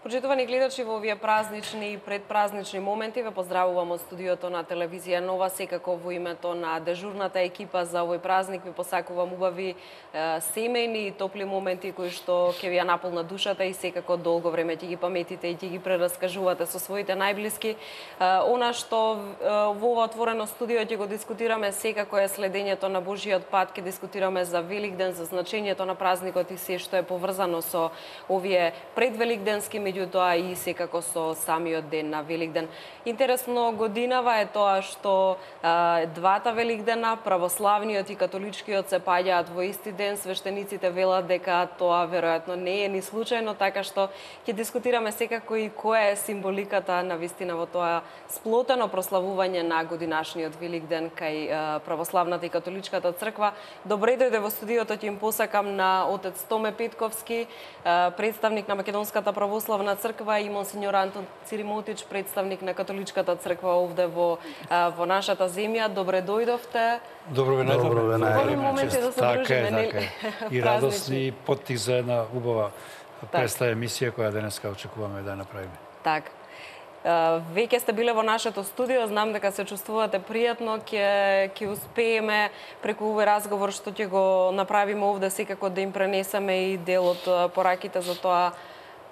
Почитувани гледачи, во овие празнични и предпразнични моменти ве поздравувам од студиото на телевизија Нова. Секако во името на дежурната екипа за овој празник ви посакувам убави семејни и топли моменти кои што ќе ви ја наполнат душата и секако долго време ќе ги паметите и ќе ги прераскажувате со своите најблиски. Она што во ова отворено студио ќе го дискутираме секако е следењето на Божиот пат, ќе дискутираме за Великден, за значењето на празникот и се што е поврзано со овие предвеликденски, меѓутоа и секако со самиот ден на Великден. Интересно годинава е тоа што двата Великдена, православниот и католичкиот, се паѓаат во исти ден. Свештениците велат дека тоа веројатно не е ни случајно, така што ќе дискутираме секако и која е символиката на вистина во тоа сплотено прославување на годинашниот Великден кај православната и католичката црква. Добре дојде во студиото, ќе им посакам на отец Томе Петковски, представник на Македонската православна црква, и монсенјор Антон Циримотич, представник на католичката црква овде во нашата земја. Добре дојдовте. Добро ве најдобро. Во моменти да се дружиме, нели? И радосни и поттик за една убава представа емисија која денеска очекуваме да направиме. Така. Веќе сте биле во нашето студио, знам дека се чувствувате пријатно, ќе успееме преку овој разговор што ќе го направиме овде секако да им пренесеме и дел од пораките за тоа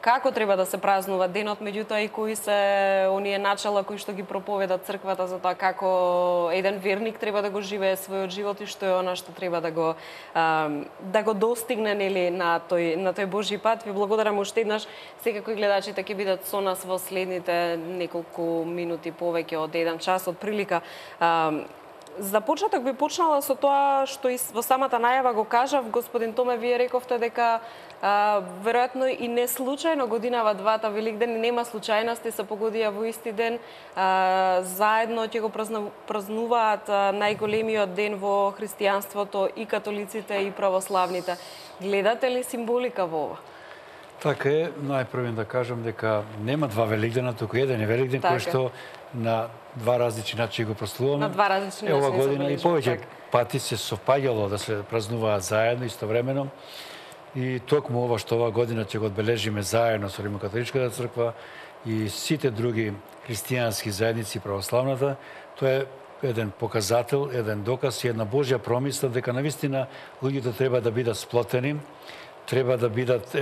како треба да се празнува денот, меѓутоа и кои се оние начала кои што ги проповеда црквата за тоа како еден верник треба да го живее својот живот и што е она што треба да го достигне, нели, на тој Божји пат. Ви благодарам уште еднаш. Секако и гледачите ќе бидат со нас во следните неколку минути повеќе од 1 час од прилика. За почеток би почнала со тоа што и во самата најава го кажав. Господин Томе, вие рековте дека веројатно и не случајно годинава двата Великдени, нема случајности, се погодија во исти ден. Заедно ќе го празнуваат најголемиот ден во христијанството и католиците и православните. Гледате ли символика во ова? Така е, најпрво да кажам дека нема два Великдена, туку еден е Великден кој што на два различни начини го прославуваме. На два различни начини. Ова година и повеќе пати се совпаѓало да се празнуваат заедно истовремено. И токму ова што ова година ќе го одбележиме заедно со Римокатоличката црква и сите други христијански заедници православната, тоа е еден показател, еден доказ и една Божја промисла дека навистина луѓето треба да бидат сплотени, треба да бидат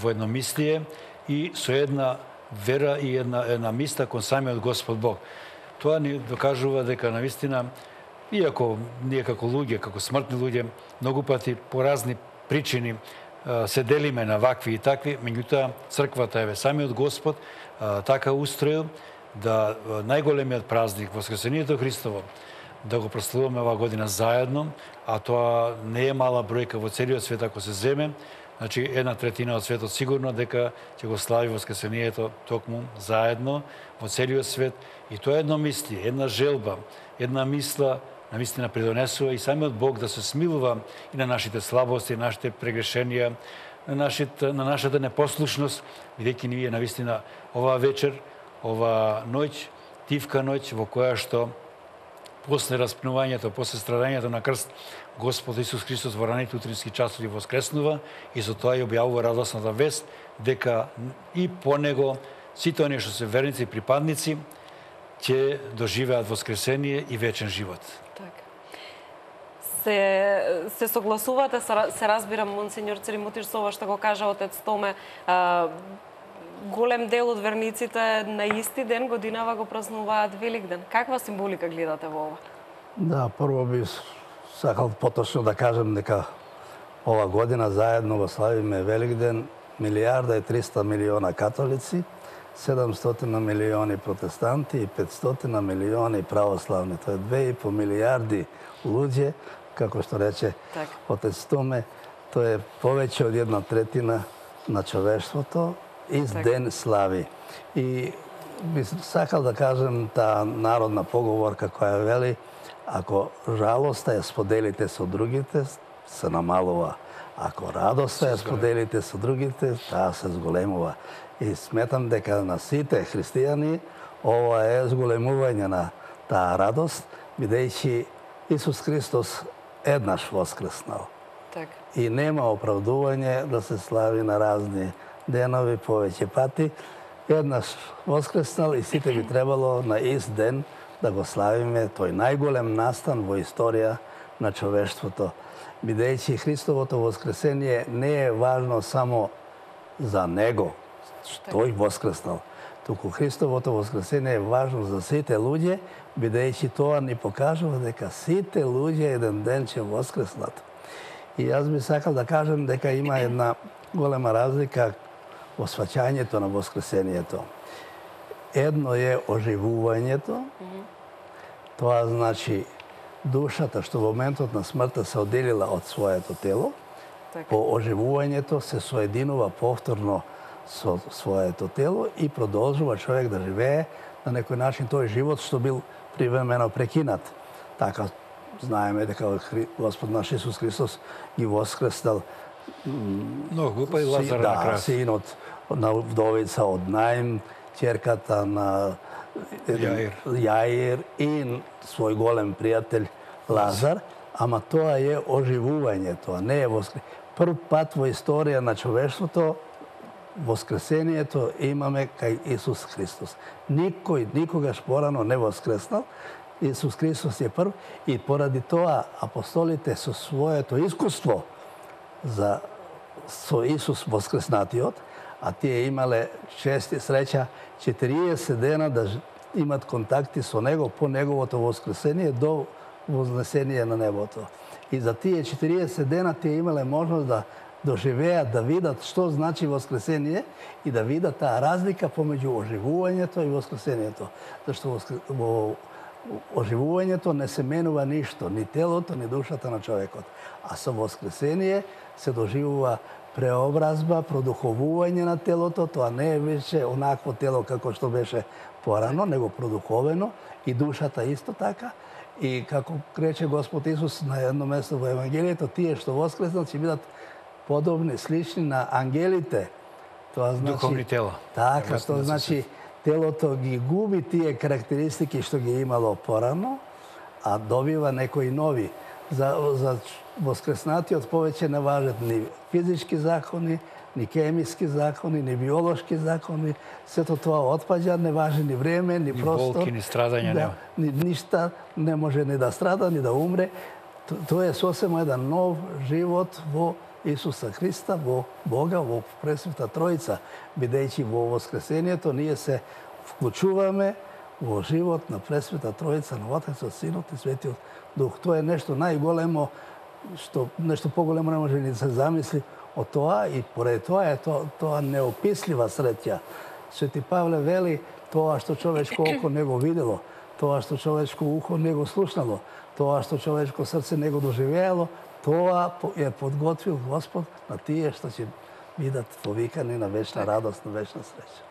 во едномислие и со една вера и една мисла кон самиот Господ Бог. Тоа ни докажува дека навистина, иако ние како луѓе, како смртни луѓе, многу пати по разни причини се делиме на вакви и такви, меѓутоа црквата е самиот Господ така устроил да најголемиот празник, Воскресението Христово, да го прославуваме оваа година заедно, а тоа не е мала бројка во целиот свет ако се земе. Значи, 1/3 од светот сигурно дека ќе го слави Воскресението токму заедно во целиот свет. И тоа е едно мисли, една желба, една мисла, навистина придонесува и самиот Бог да се смилува и на нашите слабости, на нашите прегрешенија, на нашата непослушност, бидејќи ние навистина оваа вечер, оваа ноќ, тивка ноќ во која што после распнувањето, после страдањето на крст, Господ Исус Христос во раните утрински часови воскреснува и за тоа ја објавува радосната вест дека и по него сите оние што се верници и припадници ќе доживеат воскресение и вечен живот. Така. Се согласувате, се разбирам, монсенјор Циримотич, со ова што го кажа отец Томе. Голем дел од верниците на исти ден годинава го празнуваат Великден. Каква символика гледате во ова? Да, прво би сакал поточно да кажам дека ова година заедно го славиме Великден 1,3 милиона католици, 700 милиони протестанти и 500 милиони православни. Тоа е 2,5 милиарди луѓе, како што рече отец Томе, тоа е повеќе од 1/3 на човештвото и ден слави. И би сакал да кажем таа народна поговорка која вели: ако жалоста ја споделите со другите, се намалува. Ако радоста ја споделите со другите, таа се зголемува. И сметам дека на сите христијани ова е зголемување на таа радост, бидејќи Исус Христос еднаш воскреснал. И нема оправдување да се слави на разни денови повеќе пати. Еднаш воскреснал и сите би требало на ист ден да го славиме тој најголем настан во историја на човештвото. Бидејќи Христовото воскресение не е важно само за него, тој воскреснал, туку Христовото воскресение е важно за сите луѓе, бидејќи тоа ни покажува дека сите луѓе еден ден ќе воскреснат. И јас би сакал да кажем дека има една голема разлика во сваќањето на воскресението. Едно е оживувањето, тоа значи душата што во моментот на смртта се одделила од своето тело, по оживувањето се соединува повторно со своето тело и продолжува човек да живее на некој начин тој живот што бил привремено прекинат. Така знаеме дека Господ наш Исус Христос ги воскреснал глупа и Лазар на крај. Синот на вдовица од Наим, ќерката на Јаир и свој голем пријател Лазар, ама тоа е оживување, тоа не е воскресение. Прв пат во историја на човештвото воскресението имаме кај Исус Христос. Никој никогаш порано не воскреснал. Исус Христос е прв и поради тоа апостолите со своето искуство со Исус воскреснатиот, а тие имале чест и среќа 40 дена да имат контакти со него по неговото воскресение до вознесение на небото. И за тие 40 дена тие имале можност да доживеат, да видат што значи воскресение и да видат таа разлика помеѓу оживувањето и воскресението. Зашто во оживувањето не се менува ништо, ни телото, ни душата на човекот. А со воскресение се доживува преобразба, продуховување на телото, тоа не е веќе онакво тело како што беше порано, него продуховено и душата исто така. И како рече Господ Исус на едно место во Евангелието, тие што воскреснат ќе бидат подобни, слични на ангелите. Тоа значи духовни тела. Така, тоа значи телото ги губи тие карактеристики што ги имало порано, а добива некои нови. За воскреснатиот повеќе не важат ни физички закони, ни хемиски закони, ни биолошки закони. Сето тоа отпаѓа, не важи ни време, ни простор. Ни болки, ни страдања, ни ништа не може ни да страда, ни да умре. Тоа е сосема еден нов живот во Исуса Христа, во Бога, во Пресвета Тројца, бидејќи во воскресението ние се вклучуваме во живот на Пресвета Тројца, на Отецот, Синот и Светиот Дух. Тоа е нешто најголемо, што нешто поголемо не може ни да се замисли од тоа и поред тоа е тоа неопислива среќа. Свети Павле вели тоа што човечко око не го видело, тоа што човечко ухо не го слушнало, тоа што човечко срце не го доживеало, тоа е подготвил Господ на тие што ќе бидат повикани на вечна радост, на вечна среќа.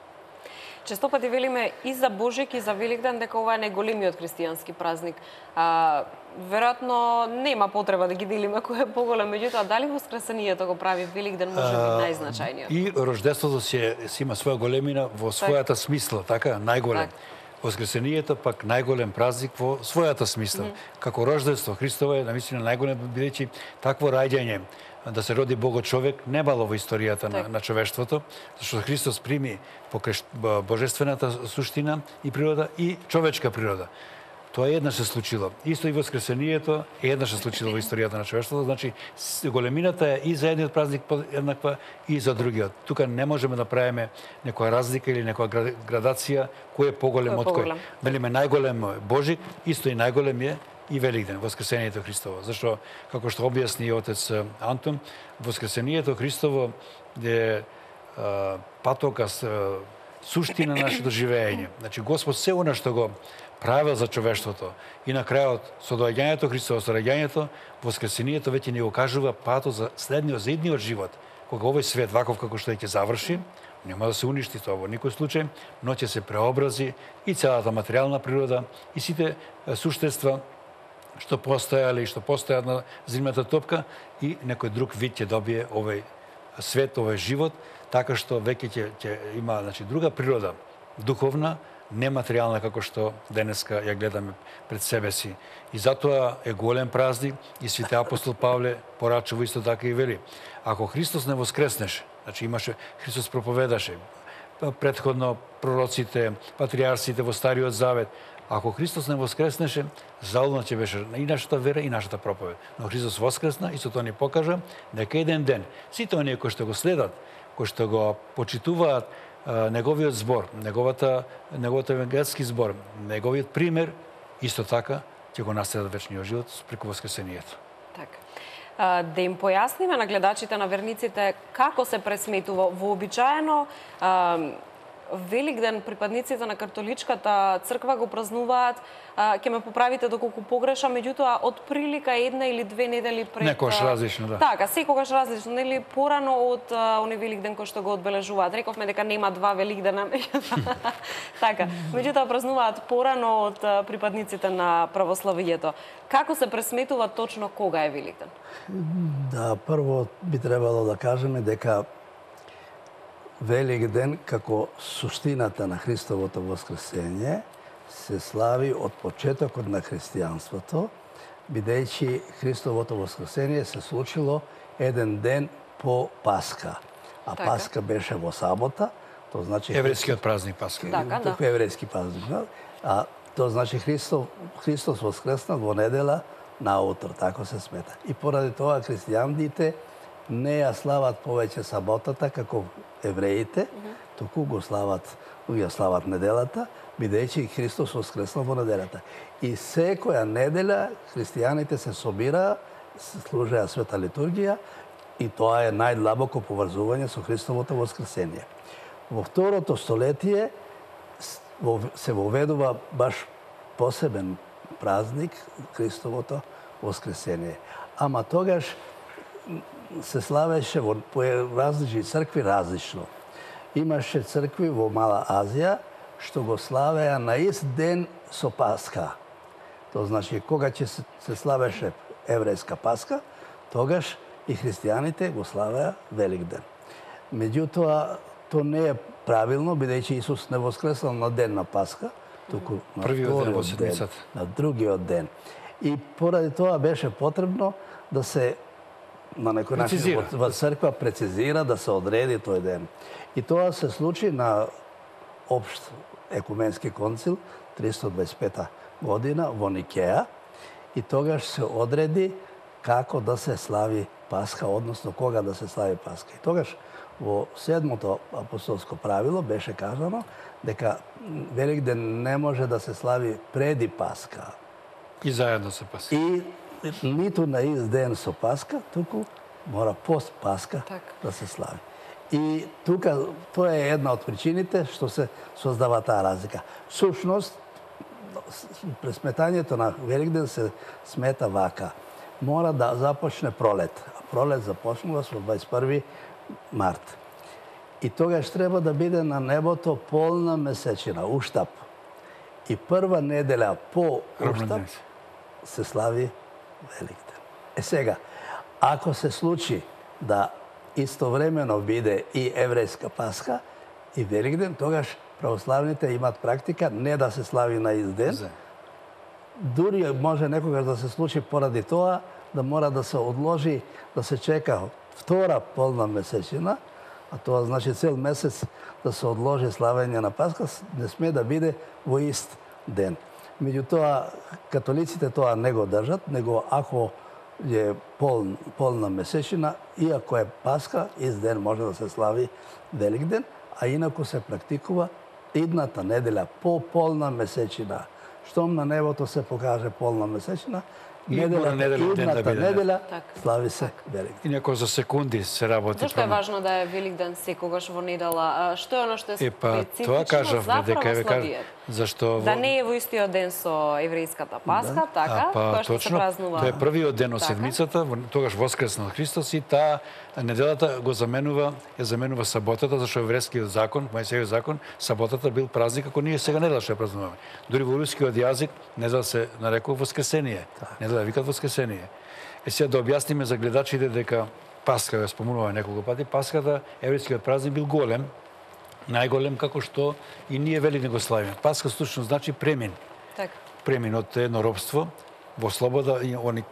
Често пати велиме и за Божик и за Великден дека ова е најголемиот христијански празник. Веројатно нема потреба да ги делиме кој е поголем, меѓутоа дали воскресението го прави Великден може би најзначајниот? И рождеството си има своја големина во својата смисла, така, најголем. Воскресението пак најголем празник во својата смисла. Како рождество Христово е навистина најголем, бидејќи такво раѓање да се роди Бого човек не бало во историјата на човештвото, зашто Христос прими божествената суштина и природа и човечка природа. Тоа еднаш се случило. Исто и воскресението еднаш се случило во историјата на човештвото, значи големината е и за едниот празник еднаква и за другиот. Тука не можеме да правиме некоја разлика или некоја градација кој е поголем од кој. Велиме најголем Божик, исто и најголем е и Великден, Воскресението Христово. Зашто, како што објасни отец Антон, Воскресението Христово е патокас, суштина на нашето живење. Значи, Господ се она што го правил за човештвото и на крајот со доаѓањето Христово, со раѓањето, Воскресението веќе ни го кажува пато за следниот, за идниот живот. Кога овој свет ваков како што ќе заврши, нема да се уништи тоа во никој случај, но ќе се преобрази и целата материјална природа и сите суштества што постојале и што постојат на земјата топка и некој друг вид ќе добие овој свет, овој живот, така што веќе ќе има, значи, друга природа, духовна, нематеријална како што денеска ја гледаме пред себе си. И затоа е голем празник и свети апостол Павле порачува исто така и вели: ако Христос не воскреснеше, Значи имаше, Христос проповедаше, претходно пророците, патриарсите во Стариот Завет. Ако Христос не воскреснеше, залудна ќе беше и нашата вера и нашата проповед. Но Христос воскресна и со тоа ни покажа дека еден ден сите оние кои што го следат, кои што го почитуваат неговиот збор, неговиот евангелски збор, неговиот пример, исто така ќе го наследат вечниот живот преку воскресението. Така. Да им појасниме на гледачите, на верниците, како се пресметува. Вообичаено Великден припадниците на католичката црква го празнуваат, ќе ме поправите доколку погрешам, меѓутоа од прилика една или две недели пред... Некогаш различно, да. Така, секогаш различно, нели порано од оној Великден кој што го одбележуваат. Рековме дека нема два Великдена, така, меѓутоа празнуваат порано од припадниците на православието. Како се пресметува точно кога е Великден? Да, прво би требало да кажеме дека Великден, како суштината на Христовото воскресение, се слави од почетокот на христијанството, бидејќи Христовото воскресение се случило еден ден по Пасха. А така. Пасха беше во сабота, тоа значи Еврејскиот празник Пасха. Така, да. Еврејски празник. А тоа значи Христос воскресна во недела наутро, тако се смета. И поради тоа христијаните не ја слават повеќе саботата како евреите, туку го слават неделата, бидејќи Христос воскреснал во неделата. И секоја неделя христијаните се собираа, служеа света литургија и тоа е најдлабоко поврзување со Христовото воскресение. Во второто столетие се воведува баш посебен празник Христовото воскресение. Ама тогаш се славеше во различни цркви различно. Имаше цркви во Мала Азија што го славеа на ист ден со Пасха. Тоа значи кога ќе се славеше еврејска Пасха, тогаш и христијаните го славеа Великден. Меѓутоа тоа не е правилно, бидејќи Исус не воскреснал на ден на Пасха, туку на вториот ден, на другиот ден. И поради тоа беше потребно да се на некој начин во црква прецизира да се одреди тој ден. И тоа се случи на општ екуменски концил 325 година во Никеја и тогаш се одреди како да се слави Пасха, односно кога да се слави Пасха. И тогаш во седмото апостолско правило беше кажано дека Великден не може да се слави преди Пасха. И заедно со Пасха. И ниту на ист ден со Пасха, туку мора пост Пасха да се слави. И тука тоа е една од причините што се создава таа разлика. Сушност, пресметањето на Великден се смета вака. Мора да започне пролет. А пролет започнува со 21 март. И тогаш треба да биде на небото полна месечина, уштап. И прва неделя по уштап се слави Великден. Сега, ако се случи да истовремено биде и еврејска Пасха и Великден, тогаш православните имат практика не да се слави на ист ден. Дури може некогаш да се случи поради тоа да мора да се одложи, да се чека втора полна месечина, а тоа значи цел месец да се одложи славење на Пасха, не сме да биде во ист ден. Меѓутоа, католиците тоа не го држат, него ако е полна месечина, иако е Пасха, ист ден може да се слави Великден, а инаку се практикува идната неделя по полна месечина. Штом на небото се покаже полна месечина, идната неделя слави се Великден. И некој за секунди се работи. Зошто е важно да е Великден секогаш во недела? Што е оно што е специфично за православието? Зашто да не е во истиот ден со еврејската Пасха, така, која што се празнува. Тоа е првиот ден од седмицата, тогаш воскреснал Христос и таа неделата го заменува саботата, зашто еврејскиот закон, Мојсеевиот закон, саботата бил празник како ние сега недела што ја празнуваме. Дури во рускиот јазик недела се нарекува воскресение. Недела викат воскресение. Сега да објасниме за гледачите дека Пасха ја спомнуваме неколку пати, Пасхата, еврејскиот празник бил голем, најголем како што и ние Великден го славиме. Пасха случно значи премин. Така. Премин од едно робство во слобода и они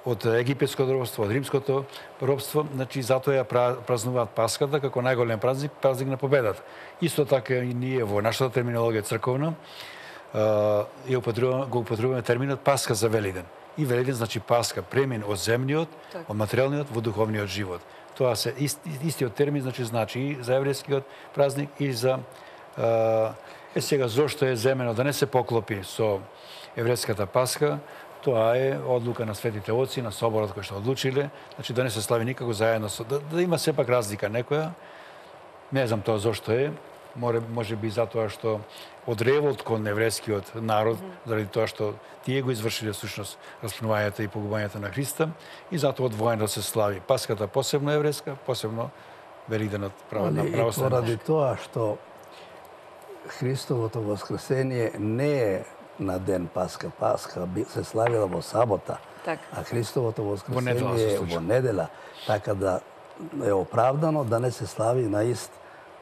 од египетското робство, од римското робство, значи затоа ја празнуваат Паската како најголем празник, празник на победата. Исто така и ние во нашата терминологија црковна го употребуваме терминот Пасха за Велиден. И Велиден значи Пасха, премин од земниот, од материјалниот во духовниот живот. Тоа се истиот термин значи и за еврејскиот празник и за сега зошто е земено да не се поклопи со еврејската Пасха. Тоа е одлука на светите оци, на соборот кој што одлучиле, значи да не се слави никако заедно со да има сепак разлика некоја. Не знам тоа зошто е, може би затоа што од револт кон еврејскиот народ, заради тоа што тие го извршиле всушност распнувањето и погубањето на Христа и затоа одвоено да се слави Паската посебно еврејска, посебно Велиденот на православие. Поради тоа што Христовото воскресение не е на ден Пасха. Пасха се славила во сабота, а Христовото воскресение е во недела, така да е оправдано да не се слави на ист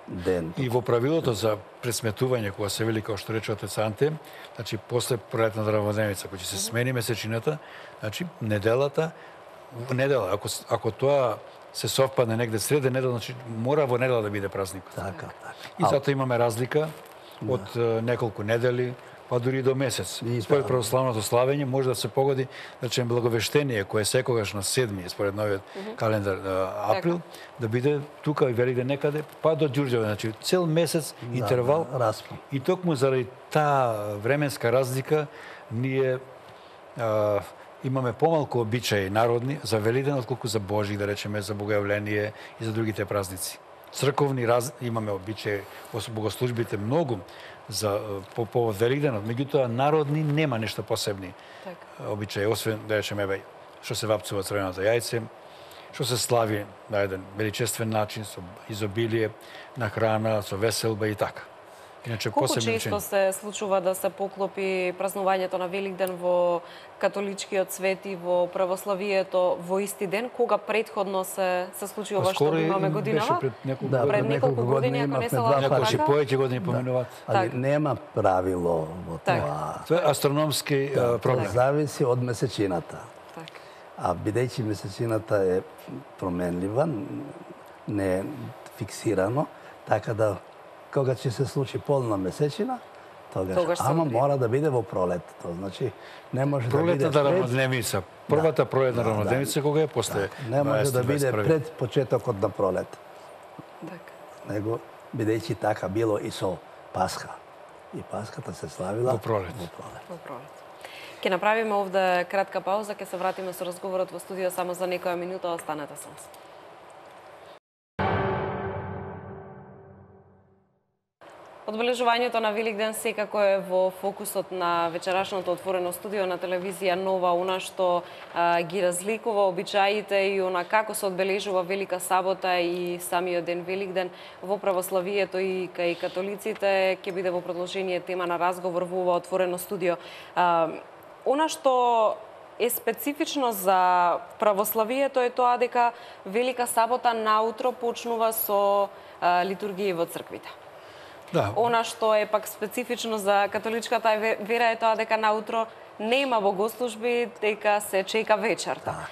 ден. И во правилото за пресметување, кога се вели, како што рече отец Анте, значи после пролетната равнодневица, кој ќе се смени месечината, значи недела, ако тоа се совпадне негде среде недела, значи мора во недела да биде празникот. Така. И затоа имаме разлика од неколку недели, па дури до месец. Според православното славење може да се погоди, да речем, благовештение, кое е секогаш на 7, според новиот календар април, да биде тука и Велиден некаде, па до Ѓурѓеве, значи цел месец интервал. И токму заради таа временска разлика ние имаме помалку обичаи народни за Велиден, отколку за Божи, да речеме, за Богојавление и за другите празници. Црковни имаме обичаи во богослужбите многу по повод Велиденот, меѓутоа народни нема нешто посебни обичаи, освен да речеме што се вапцува црвеното јајце, што се слави на еден величествен начин со изобилие на храна, со веселба и така. Иначе колку често се случува да се поклопи празнувањето на Великден во католичкиот свет и во православието во исти ден, кога претходно се случи ова што имаме годинава? Пред неколку години, ако не се лажам така? Неколку повеќе години поминуваат. Али нема правило во тоа. Тоа е астрономски програм. Зависи од месечината. А бидејќи месечината е променлива, не е фиксирано, така да кога ќе се случи полна месечина, тогаш ама мора да биде во пролет. Тоа значи не може да биде пролетната равнодневница. Првата пролетна равнодневница кога е после. Не може да биде пред почетокот на пролет. Него бидејќи така било и со Пасха. И Пасхата се славила во пролет. Ќе направиме овде кратка пауза, ќе се вратиме со разговорот во студио само за некоја минута, останете со нас. Одбележувањето на Великден секако е во фокусот на вечерашното отворено студио на телевизија Нова, она што ги разликува обичаите и она како се одбележува Велика сабота и самиот ден Великден во православието и кај католиците, ќе биде во продолжение тема на разговор во ова отворено студио. Она што е специфично за православието е тоа дека Велика сабота наутро почнува со литургија во црквите. Она што е пак специфично за католичката вера е тоа дека наутро нема богослужби, дека се чека вечерта.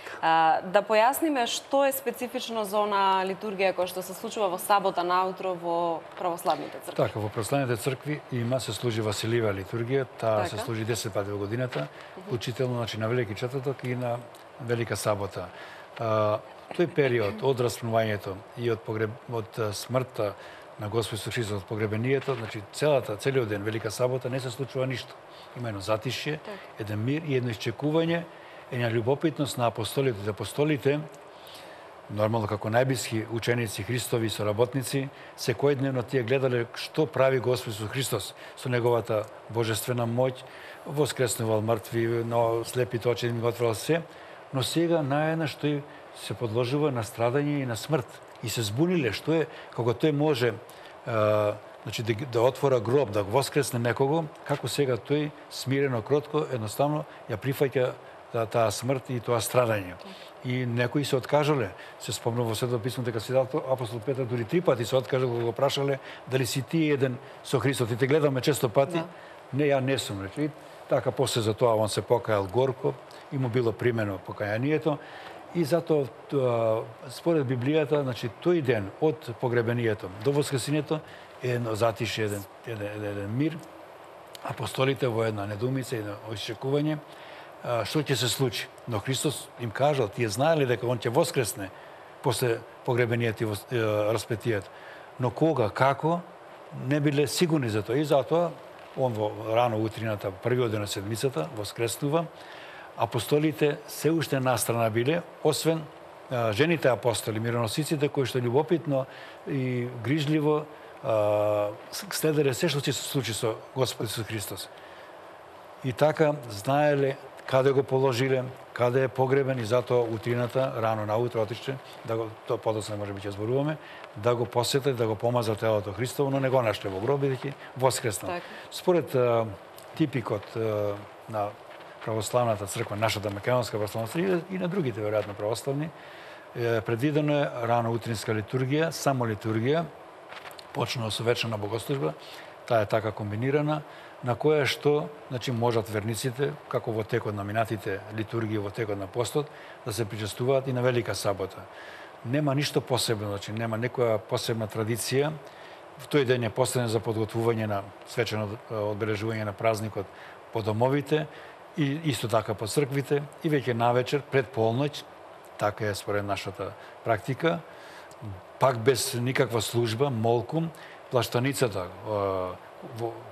Да појасниме што е специфично за она литургија која што се случува во сабота наутро во православните цркви. Така, во православните цркви се служи Василиева литургија, таа се служи 10 пати во годината, вклучително на Велики четврток и на Велика сабота. Тој период од распнувањето и од смртта на Господ Исус Христос, од погребението, значи целиот ден Велика сабота не се случува ништо. Има едно затишје, еден мир и едно исчекување, една љубопитност на апостолите. Апостолите, нормално како најблиски ученици Христови и соработници, секојдневно тие гледале што прави Господ Исус Христос со неговата божествена моќ, воскреснувал мртви, но слепите очи им го отворил се, но сега наеднаш тој се подложува на страдање и на смрт. И се збуниле што е, кога тој може значи, да отвора гроб, да воскресне некого, како сега тој смирено, кротко, едноставно ја прифаќа таа смрт и тоа страдање. И некои се откажале. Се спомнува во Светото писмо дека апостол Петар дури 3 пати се откажал кога го прашале дали си ти еден со Христос. И те гледаме често пати. Не, ја не сум. И Така, после за тоа он се покајал горко и му било примено покајанието. И затоа, според Библијата, значи, тој ден од погребението до воскресението е едно затише, еден мир. Апостолите во една недоумица, едно очекување, што ќе се случи. Но Христос им кажал, тие знаеле дека он ќе воскресне после погребението и распетието. Но кога, како, не биле сигурни за тоа. И затоа, он во рано утрината, првиот ден на седмицата, воскреснува. Апостолите се уште настрана биле, освен жените апостоли, мироносиците, кои што љубопитно и грижливо следеле се што ќе се случи со Господ Исус Христос. И така знаеле каде го положиле, каде е погребен, и затоа утрината, рано наутро отишле, да го, тоа подоцна може би ќе зборуваме, да го посетат, да го помазат телото Христово, но не го нашле во гроб, бидејќи воскреснал. Според типикот на православната црква, нашата македонска православна црква и на другите веројатно православни, предвидено е рано утринска литургија, само литургија, почнува со вечерна богослужба, таа е така комбинирана, на која што, значи, можат верниците, како во текот на минатите литургии, во текот на постот, да се причестуваат и на Велика сабота. Нема ништо посебно, значи, нема некоја посебна традиција. В тој ден е последен за подготвување на свечено одбележување на празникот по домовите, и исто така по црквите, и веќе навечер, пред полноќ, така е според нашата практика, пак без никаква служба, молкум, плаштаницата,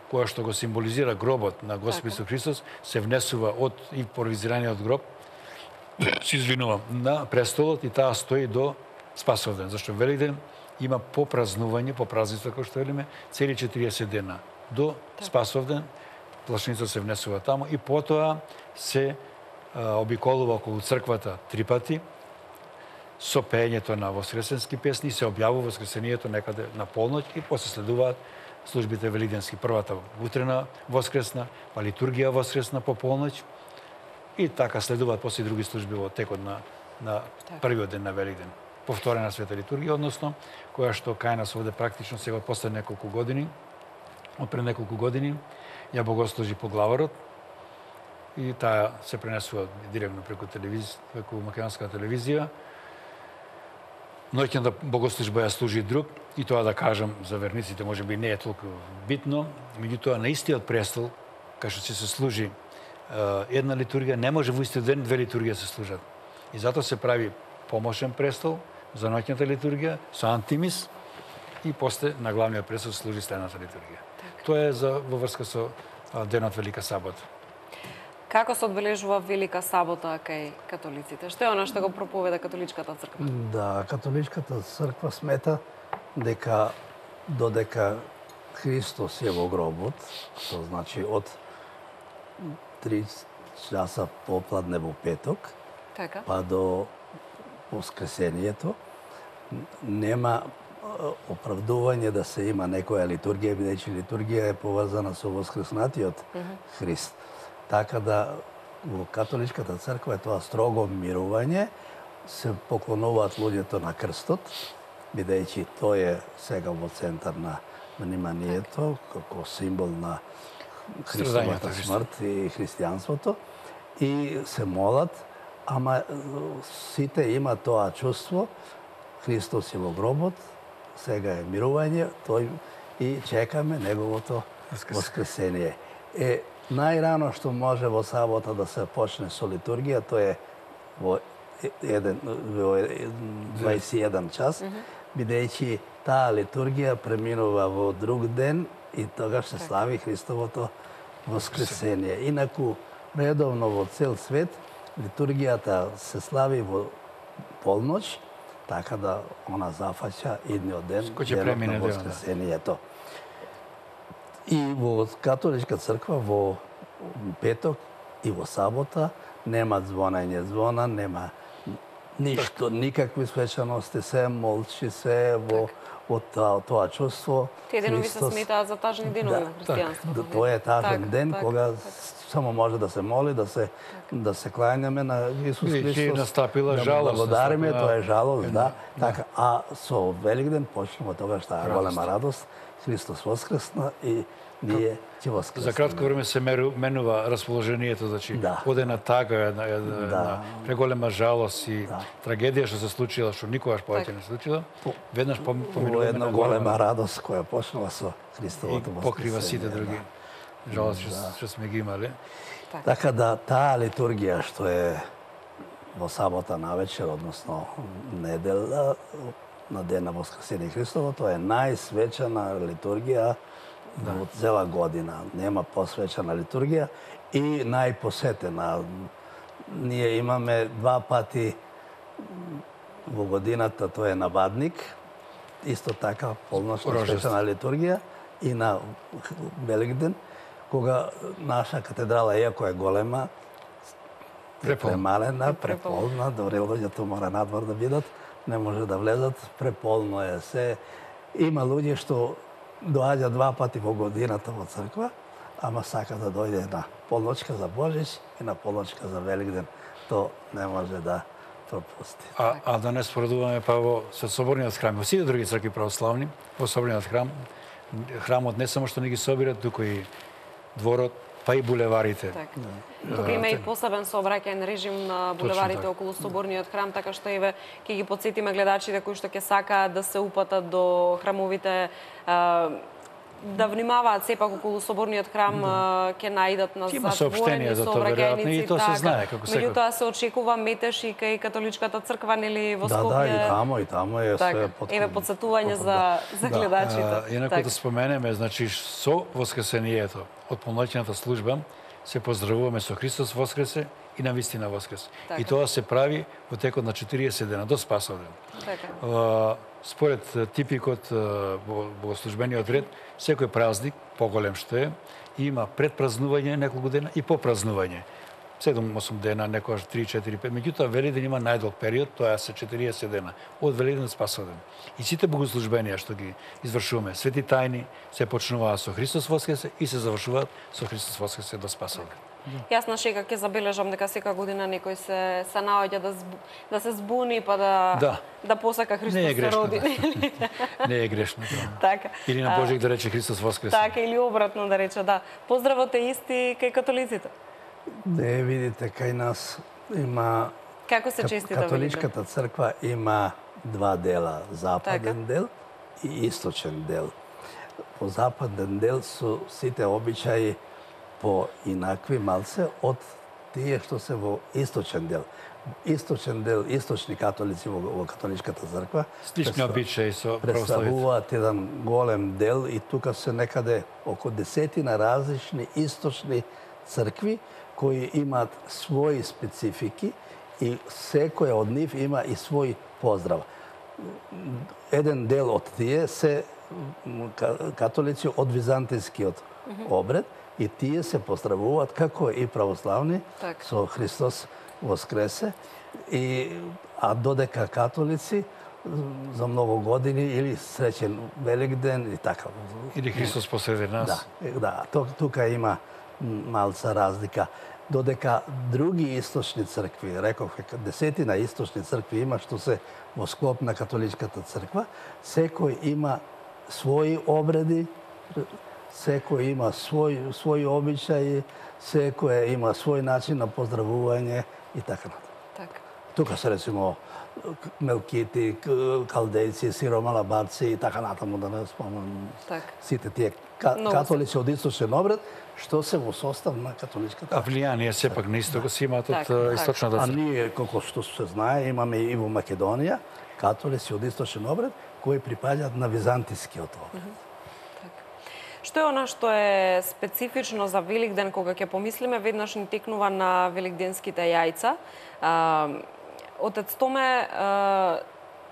која што го символизира гробот на Господ Исус Христос, се внесува од импровизираниот гроб, се извинувам, на престолот, и таа стои до Спасовден, зашто Великден има попразнување, по празница, кој што велиме, цели 40 дена. До Спасовден плашница се внесува таму и потоа се обиколува околу црквата 3 пати со пеењето на воскресенски песни, се објавува воскресението некаде на полноќ и после следуваат службите великденски. Првата утрена воскресна, па литургија воскресна по полноќ и така следуваат после други служби во текот на првиот ден на Великден. Повторена света литургија, односно, која што кај нас овде практично сега од после неколку години, од пред неколку години, ја богослужи по главарот и таа се пренесува директно преку македонска телевизија. Ноќната богослужба ја служи друг, и тоа да кажам за верниците може би не е толку битно, меѓутоа на истиот престол, кај што се служи една литургија, не може во истиот ден две литургии се служат. И затоа се прави помошен престол за ноќната литургија со антимис и после на главниот престол служи следната литургија. Тоа е во врска со денот Велика сабота. Како се одбележува Велика сабота кај католиците? Што е она што го проповеда католичката црква? Да, католичката црква смета дека додека Христос е во гробот, тоа значи од 3 часа попладне во петок, па до воскресението, нема оправдување да се има некоја литургија, бидејќи литургија е поврзана со воскреснатиот Христ. Така да во католичката црква е тоа строго мирување, се поклонуваат луѓето на крстот, бидејќи тој е сега во центар на вниманието, како символ на Христовата смрт и христијанството, и се молат, ама сите има тоа чувство, Христос е во гробот, сега е мирување, тој и чекаме неговото воскресение. Најрано што може во сабота да се почне со литургија, тоа е во 21 час, бидејќи таа литургија преминува во друг ден и тогаш се слави Христовото воскресение. Инаку, редовно во цел свет, литургијата се слави во полноќ, така да она зафаќа идниот ден, денот на воскресението. И во католичка црква во петок и во сабота нема звонење звона, нема ништо, никакви свечаности, се молчи, се во тоа чувство. Тие денови се сметаат за тажни денови на христијанството. Тоа е тажен ден кога само може да се моли, да се клањаме на Исус Христос. И настапила жалост. Благодариме, тоа е жалост, да. Така, а со Великден почнува тогаш таа голема радост Христос воскресна и ние ќе воскреснеме. За кратко време се менува расположението, значи оде на тага, една преголема жалост и трагедија што се случила, што никогаш повеќе не се случила, веднаш поминуваме една голема радост која почнала со Христовото воскресение. Покрива сите други жалости што сме ги имале. Така да таа литургија што е во сабота навечер, односно недела, на ден на Воскресение Христово, тоа е најсвечена литургија во цела година. Нема посвечена литургија и најпосетена. Ние имаме 2 пати во годината, тоа е на Бадник, исто така полношна свечена литургија и на Великден, кога наша катедрала, иако е голема, премалена, преполна, добре луѓето мора надвор да бидат, не може да влезат, преполно е се. Има луѓе што доаѓа 2 пати во годината во црква, ама сака да дојде на полночка за Божич и на полночка за Великден. То не може да пропусти. А да не споредуваме Павло со соборниот храм, во сите други цркви православни, во соборниот храм, храмот не само што не ги собира, туку и дворот, па и булеварите. Тука има и посебен сообраќајен режим на булеварите околу соборниот храм, така што еве ќе ги потсетиме гледачите кои што ќе сакаат да се упатат до храмовите, да внимаваат сепак околу соборниот храм, ќе најдат на затворени сообраќајници. И тоа се знае како секој. Меѓутоа се очекува метеж и кај католичката црква, нели, во Скопје. Да, и тамо е се еве потсетување за гледачите. Инаку да споменеме, значи со воскресението од полноќната служба се поздравуваме со Христос воскресе и на вистина воскресе. И тоа се прави во текот на 40 дена до Спасовден. Според типикот во богослужбениот ред, секој празник, поголем што е, има предпразнување неколку дена и попразнување. 7-8 дена, некојаш 3-4-5. Меѓутоа, Великден има најдолг период, тоа се 40 дена, од Великден до Спасовден. И сите богослужбенија што ги извршуваме, свети тајни, се почнуваат со Христос воскресе и се завршуваат со Христос воскресе до Спасовден. Јас на шега ќе забележам дека секоја година некој се наоѓа да се збуни па да посака Христос се роди. Не е грешно тоа. Така. Или на Божик да рече Христос воскресе. Така, или обратно да рече, да. Поздравот е исти кај католиците. Не, видите, кај нас има... Како се честита Католичката црква има 2 дела, западен дел и источен дел. По западен дел со сите обичаи поинакви малце од тие што се во источен дел. Источен дел, источни католици во католичката црква слични обичаи со православите представуваат еден голем дел и тука се некаде околу 10 различни источни цркви кои имаат своји специфики и секоја од нив има и свој поздрав. Еден дел од тие се католици од византискиот обред и тие се поздравуваат како и православни со Христос воскресе, а додека католици за многу години или среќен Великден и така. Или Христос посреди нас. Да, тука има малца разлика. Додека други источни цркви, реков, 10 источни цркви има што се во склоп на католичката црква, секој има своји обреди, секој има своји обичаи, секој има свој начин на поздравување и така натаму. Тука се речемо мелкити, калдејци, сиромалабарци и така натаму, да не спомнам сите тие католици од источен обред, што се во состав на католичката. А влијание сепак на истокот си имаат од источната црква. А ние, колку што се знае, имаме и во Македонија католици од источен обред кои припаѓаат на византискиот обред. Што е она што е специфично за Великден, кога ќе помислиме, веднаш ни текнува на великденските јајца. Отец Томе,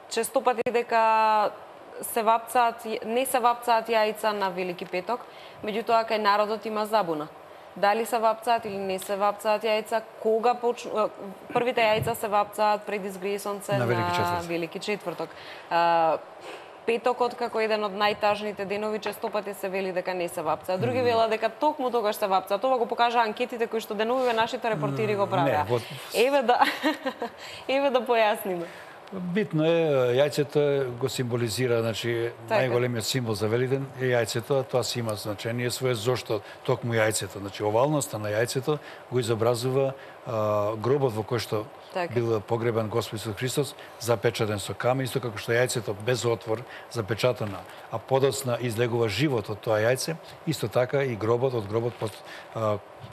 често пати дека не се вапцаат јајца на Велики петок, меѓутоа кај народот има забуна. Дали се вапцаат или не се вапцаат јајца, кога првите јајца се вапцаат пред изгресонце на Велики четврток. Петокот како еден од најтажните денови често пати се вели дека не се вапцаат. Други велат дека токму тогаш се вапцаат. Тоа го покажа анкетите кои што деновиве нашите репортери го правеа. Еве да појасниме. Битно е, јајцето го символизира, значи, најголемиот символ за Великден е јајцето, тоа си има значение свое, зошто токму јајцето, значи овалноста на јајцето го изобразува гробот во кој што бил погребан Господ Исус Христос, запечатен со камен, исто како што јајцето без отвор запечатано, а подоцна излегува живот од тоа јајце, исто така и гробот од гробот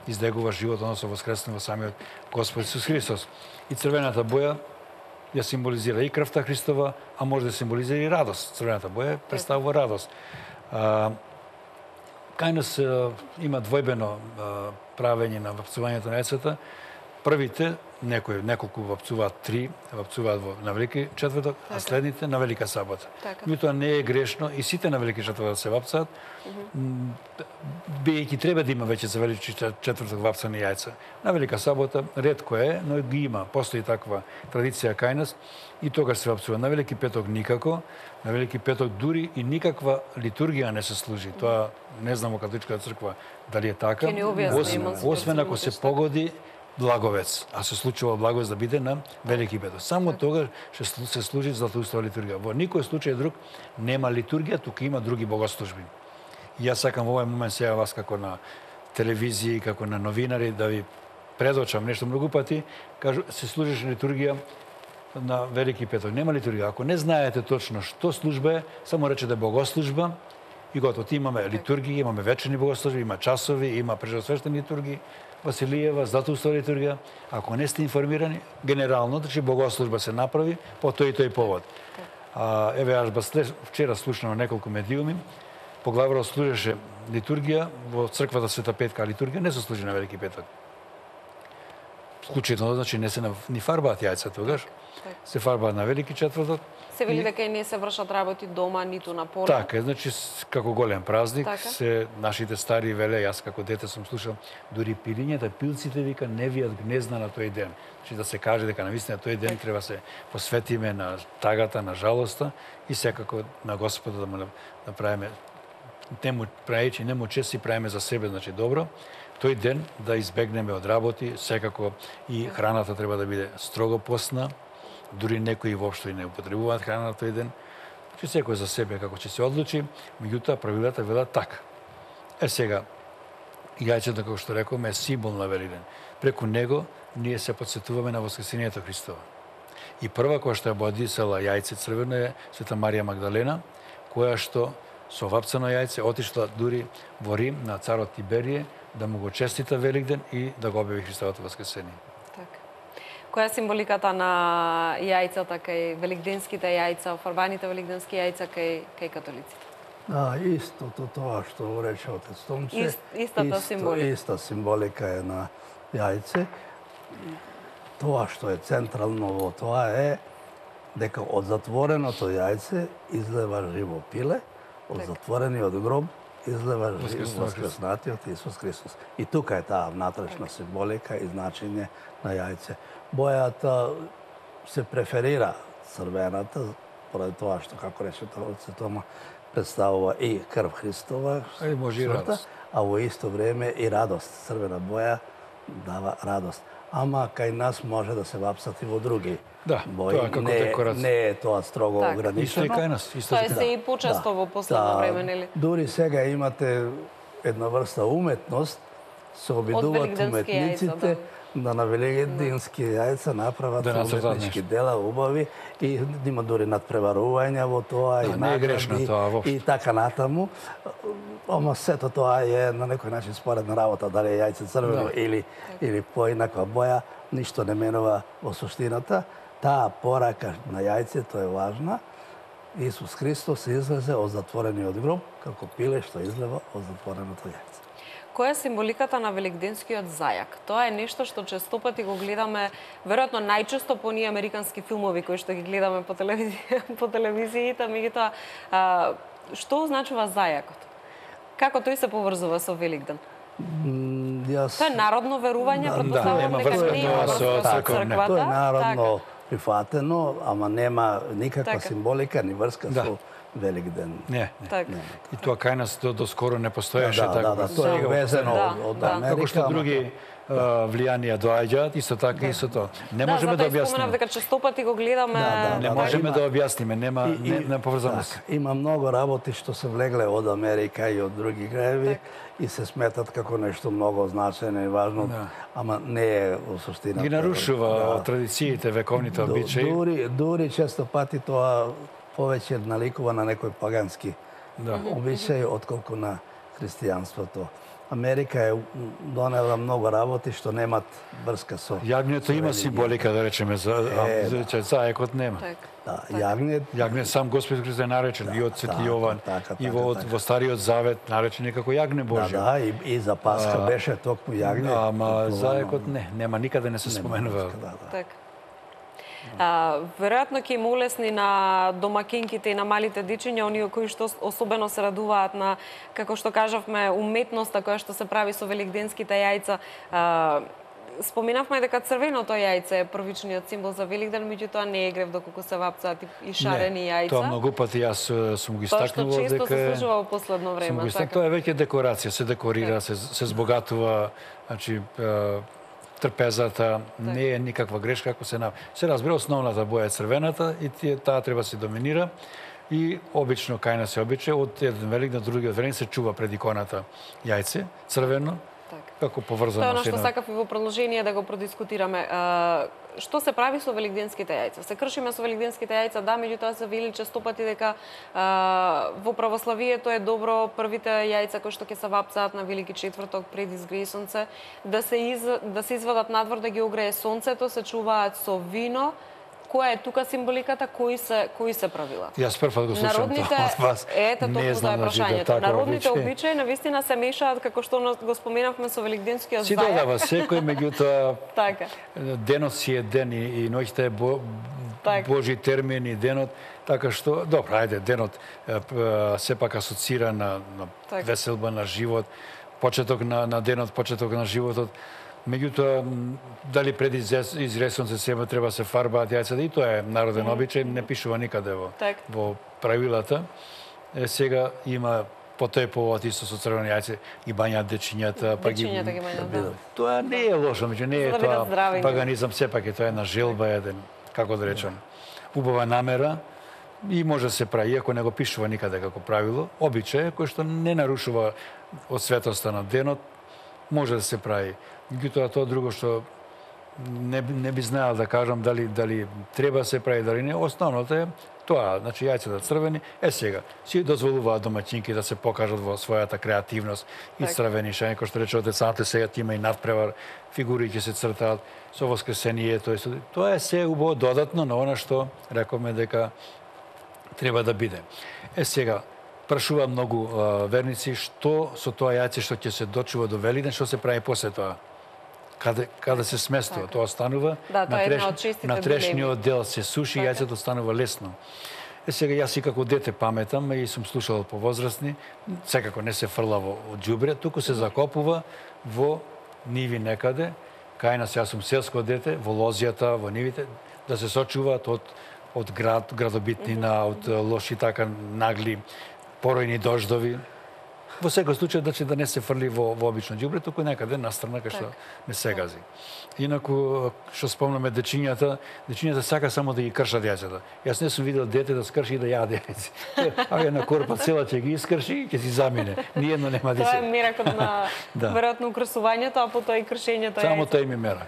излегува живот, односно воскреснува самиот Господ Исус Христос. И црвената боја ја символизира и крвта Христова, а може да символизира и радост. Црвената боја представува радост. Кај нас има двојбено правење на вапцувањето на јајцата. Првите, неколку вапцуваат, 3 вапцуваат на Велики четврток, а следните на Велика сабота. Меѓутоа не е грешно и сите на Велики четврток се вапцаат, бидејќи треба да има веќе за Велики четврток вапцани јајца. На Велика сабота ретко е, но ги има, постои таква традиција кај нас и тогаш се вапцува. На Велики петок никако, на Велики петок дури и никаква литургија не се служи. Тоа не знам во католичката црква дали е така. Освен ако се погоди Благовец, а се случува Благовец да биде на Велики петок. Само тогаш ќе се служи златоустова литургија. Во никој случај друг нема литургија, тука има други богослужби. И јас сакам во овој момент сега вас како на телевизија, како на новинари да ви предочам нешто многу пати, кажу се служиш литургија на Велики петок. Нема литургија. Ако не знаете точно што служба е, само речете богослужба и готово. Имаме литургија, имаме вечерни богослужби, има часови, има преждосвештени литургии, Василиева, златоустова литургија. Ако не сте информирани, генерално, значи богослужба се направи по тој и тој повод. Еве, аз вчера слушнав неколку медиуми, поглаварот служеше литургија во црквата Света Петка, литургија не се служи на Велики петок. Вклучително, значи не се ни фарбаат јајца тогаш, се фарбаат на Велики четврток. Се вели дека и не се вршат работи дома, ниту на поле. Така, значи како голем празник, се нашите стари веле, јас како дете сум слушал, дури пилињата, пилците вика не вијат гнезда на тој ден. Значи да се каже дека навистина тој ден треба се посветиме на тагата, на жалоста и секако на Господа да му направиме, праејќи нему чест си правиме за себе, значи добро. Тој ден да избегнеме од работи, секако и храната треба да биде строго постна. Дури некои воопшто и не употребуваат храна на тој ден. Че секој за себе како ќе се одлучи, меѓутоа правилата велат така. Сега, јајцето, како што рековме, е символ на Великден. Преку него ние се подсетуваме на Воскресението Христово. И прва која што ја бодисала јајце црвено е Света Марија Магдалена, која што со вапцано јајце отишла дури во Рим на царот Тиберие да му го честита Великден и да го објави Христовото воскресение. Која е символиката на јајцата кај великденските јајца, офарбаните великденски јајца кај католиците? Истото тоа што рече отец Томче. Истата символика. Иста символика е на јајце. Тоа што е централно во тоа е дека од затвореното јајце излева живо пиле, од затворениот гроб излева воскреснатиот Исус Христос. И тука е таа внатрешна символика и значење на јајце. Бојата се преферира црвената, поради тоа што, како рече отец Тома, представува и крв Христова, а во исто време и радост. Црвена боја дава радост. Ама кај нас може да се вапсат и во други бои. Не е тоа строго ограничено. Исто и кај нас. Тоа се и почесто во последно време, нели? Дури сега имате една врста уметност, се обидуваат уметниците да на великденски јајца направат уметнички дела убави и има дури надпреварувања во тоа и награди и така натаму. Ама сето тоа е на некој начин споредна работа, дали е јајце црвено или поинаква боја, ништо не менува во суштината. Таа порака на јајцето е важна. Исус Христос излезе од затворениот гроб, како пиле што излева од затвореното јајце. Која е символиката на великденскиот зајак? Тоа е нешто што често пати го гледаме, веројатно најчесто по оние американски филмови кои што ги гледаме по телевизиите, меѓутоа што означува зајакот? Како тој се поврзува со Великден? Тоа е народно верување, претпоставувам дека не има врска со црквата. Тоа е народно прифатено, ама нема никаква символика ни врска со Великден. Не. И тоа кај нас до скоро не постоеше така. Тоа е везено од Америка. Како што други влијанија доаѓаат, исто така исто тоа. Не Да, можеме да затоа и споменав објасниме. дека честопати го гледаме. Не можеме да објасниме, нема поврзаност. Така, има многу работи што се влегле од Америка и од други краеви и се сметат како нешто многу значајно и важно, ама не е во суштина. Ги нарушува традициите, вековните обичаи. Дури често пати тоа повеќе наликува на некој пагански обичај отколку на христијанството. Америка е донела многу работи што немат врска со... Јагнето има символика, да речеме, заекот нема. Да, јагнет сам Господ Христос е наречен и од Свети Јован, и во Стариот Завет наречен е како јагне Божје. Да, и за Пасха беше токму јагне. Ама заекот нема, никаде не се споменува. Така. Веројатно ќе им улесни на домакинките и на малите дечиња, оние кои што особено се радуваат на, како што кажавме, уметноста која што се прави со великденските јајца. Споминавме дека црвеното јајце е првичниот символ за Великден, меѓутоа не е грев доколку се вапцаат и шарени јајца. Тоа многу пати јас сум го истакнувал дека... Тоа што често се случува во последно време. Тоа е веќе декорација, се декорира, се збогатува, значи трпезата, не е никаква грешка ако се разбира основната боја е црвената и таа треба се доминира и обично кај нас се обичај од еден велик на другиот велик се чува пред иконата јајце црвено како поврзано. Тоа е што сакав и во продолжение да го продискутираме. Што се прави со великденските јајца? Се кршиме со великденските јајца, да, меѓутоа се вели честопати дека во православието е добро првите јајца кои што ќе се вапцаат на Велики четврток пред изгрее сонце да се извадат надвор да ги огрее сонцето, се чуваат со вино. Која е тука символиката, кои се правила? Јас прв го слушам тоа од вас. Ето тоа е прашањето. Народните обичаи навистина се мешаат како што го споменавме со великденскиот зајак. Си додава секој, меѓутоа така. Денот си е ден и ноќта е Божи термин и денот, така што добро, ајде, денот сепак асоцира на веселба, на живот, почеток на денот, почеток на животот. Меѓутоа, дали пред изресонце сема треба се фарбаат јајцата, и тоа е народен обичај, не пишува никаде во правилата. Сега има потојповат исто со црвени јајце, ги бањаат дечињата, па ги бањаат. Тоа не е лошо, меѓу не е тоа паганизам, сепак е тоа една желба, еден, како да речам, убава намера и може да се прави, иако не го пишува никаде како правило, обичај кој што не нарушува од светоста на денот, може да се прави. Меѓутоа тоа друго што не би знаел да кажам дали треба да се прави, дали не. Основното е тоа, значи јајцата црвени. Сега си дозволуваат домаќинки да се покажат во својата креативност и црвени шања, кој што рече децата сега има и надпревар, фигури ќе се цртаат со воскресението. Тоа е се убаво додатно на она што рековме дека треба да биде. Сега прашува многу верници што со тоа јајце што ќе се дочува до Великден, што се прави после тоа. Каде се сместува, тоа останува на трешниот дел, се суши и јајцето останува лесно. Сега јас и како дете паметам и сум слушал по возрастни, секако не се фрла во џубре, туку се закопува во ниви некаде, кај нас јас сум селско дете, во лозијата, во нивите, да се сочуваат од градобитнина, од лоши така нагли поројни дождови. Во секој случај да не се фрли во обично ѓубре, туку некаде настрана кај што не се гази. Инаку што спомнаме дечињата сака само да ги кршат јајцата. Јас не сум видел дете да скрши и да јаде јајци. А една корпа цела ќе ги искрши и ќе си замине. Ниедно нема да се. Тоа е меракот на веројатно украсувањето, а потоа и кршењето јајца. Само тој ми мера.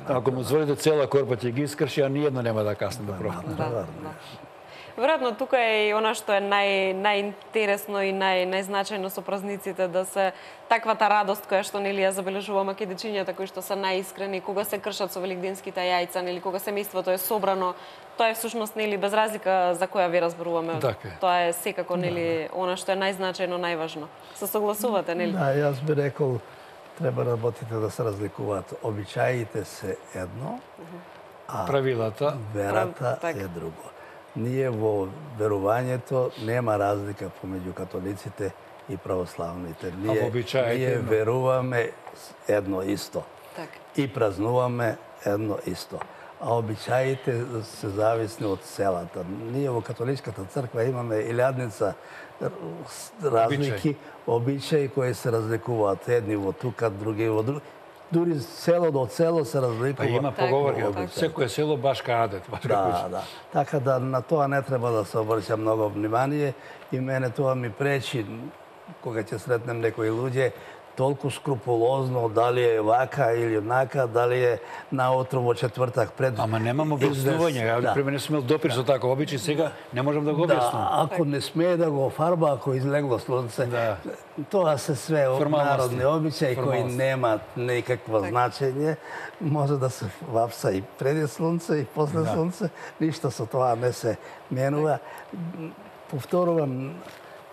Ако му дозволите цела корпа ќе ги искрши, а ниедно нема да касне да пробва. Веројатно тука е и она што е најинтересно и најзначајно со празниците, да се таквата радост која што нели ја забележуваме кај дечињата кои што се најискрени, кога се кршат со великденските јајца, нели кога семејството е собрано, тоа е всушност нели без разлика за која вера зборуваме. Тоа е секако нели она што е најзначајно, најважно. Се согласувате, нели? Да, јас би рекол треба работите да се разликуваат. Обичаите се едно, а правилата, верата е друго. Ние во верувањето нема разлика помеѓу католиците и православните. Ние веруваме едно исто. И празнуваме едно исто. a običajite se zavisni od селата. Ние во католичката црква имаме илјадница разлики, обичаи кои се разликуваат. Едни во тука, други во други. Дури село до село се разликува. Па има поговорка, секое село баш кадет. Да. Така да на тоа не треба да се обрќа многу внимание и мене тоа ми пречи кога ќе сретнем некои луѓе толку скрупулозно дали е вака или онака, дали е наутро во четвртак пред. Ама немам објаснување. Ја пример не сме допир со таков обичај, сега не можам да го објаснам. Ако не смее да го фарба, ако излегло слонце, тоа се све народни обичаи кои немаат никакво значење. Може да се вапса и преди слонце и после слонце, ништо со тоа не се менува. Повторувам,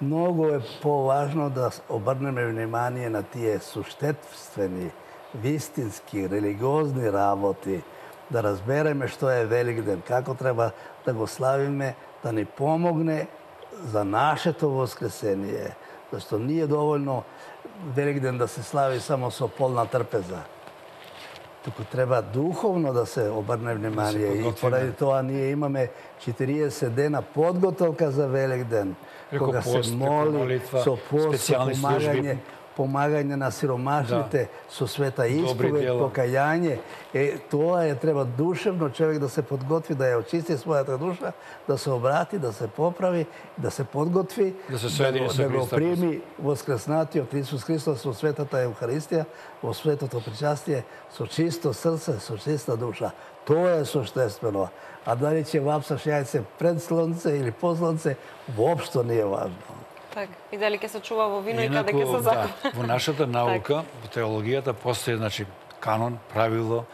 многу е поважно да обрнеме внимание на тие суштествени, вистински, религиозни работи, да разбереме што е Великден, како треба да го славиме, да ни помогне за нашето воскресение. Зашто не е доволно Великден да се слави само со полна трпеза. Туку треба духовно да се обрне внимание. И поради тоа ние имаме 40 дена подготовка за Великден. Кога се моли со пост, помагање на сиромашните, со света исповед, покајање. Тоа е, треба душевно човек да се подготви, да ја очисти својата душа, да се обрати, да се поправи, да се подготви, да го прими воскреснатиот Исус Христос во светата Евхаристија, во светото причастие, со чисто срце, со чиста душа. Тоа е суштествено. А дали ќе вапсаш јајце пред слонце или по слонце, воопшто не е важно. Так, и дали ќе се чува во вино и каде ќе се закупи. Во нашата наука, во теологијата, постои канон, правило,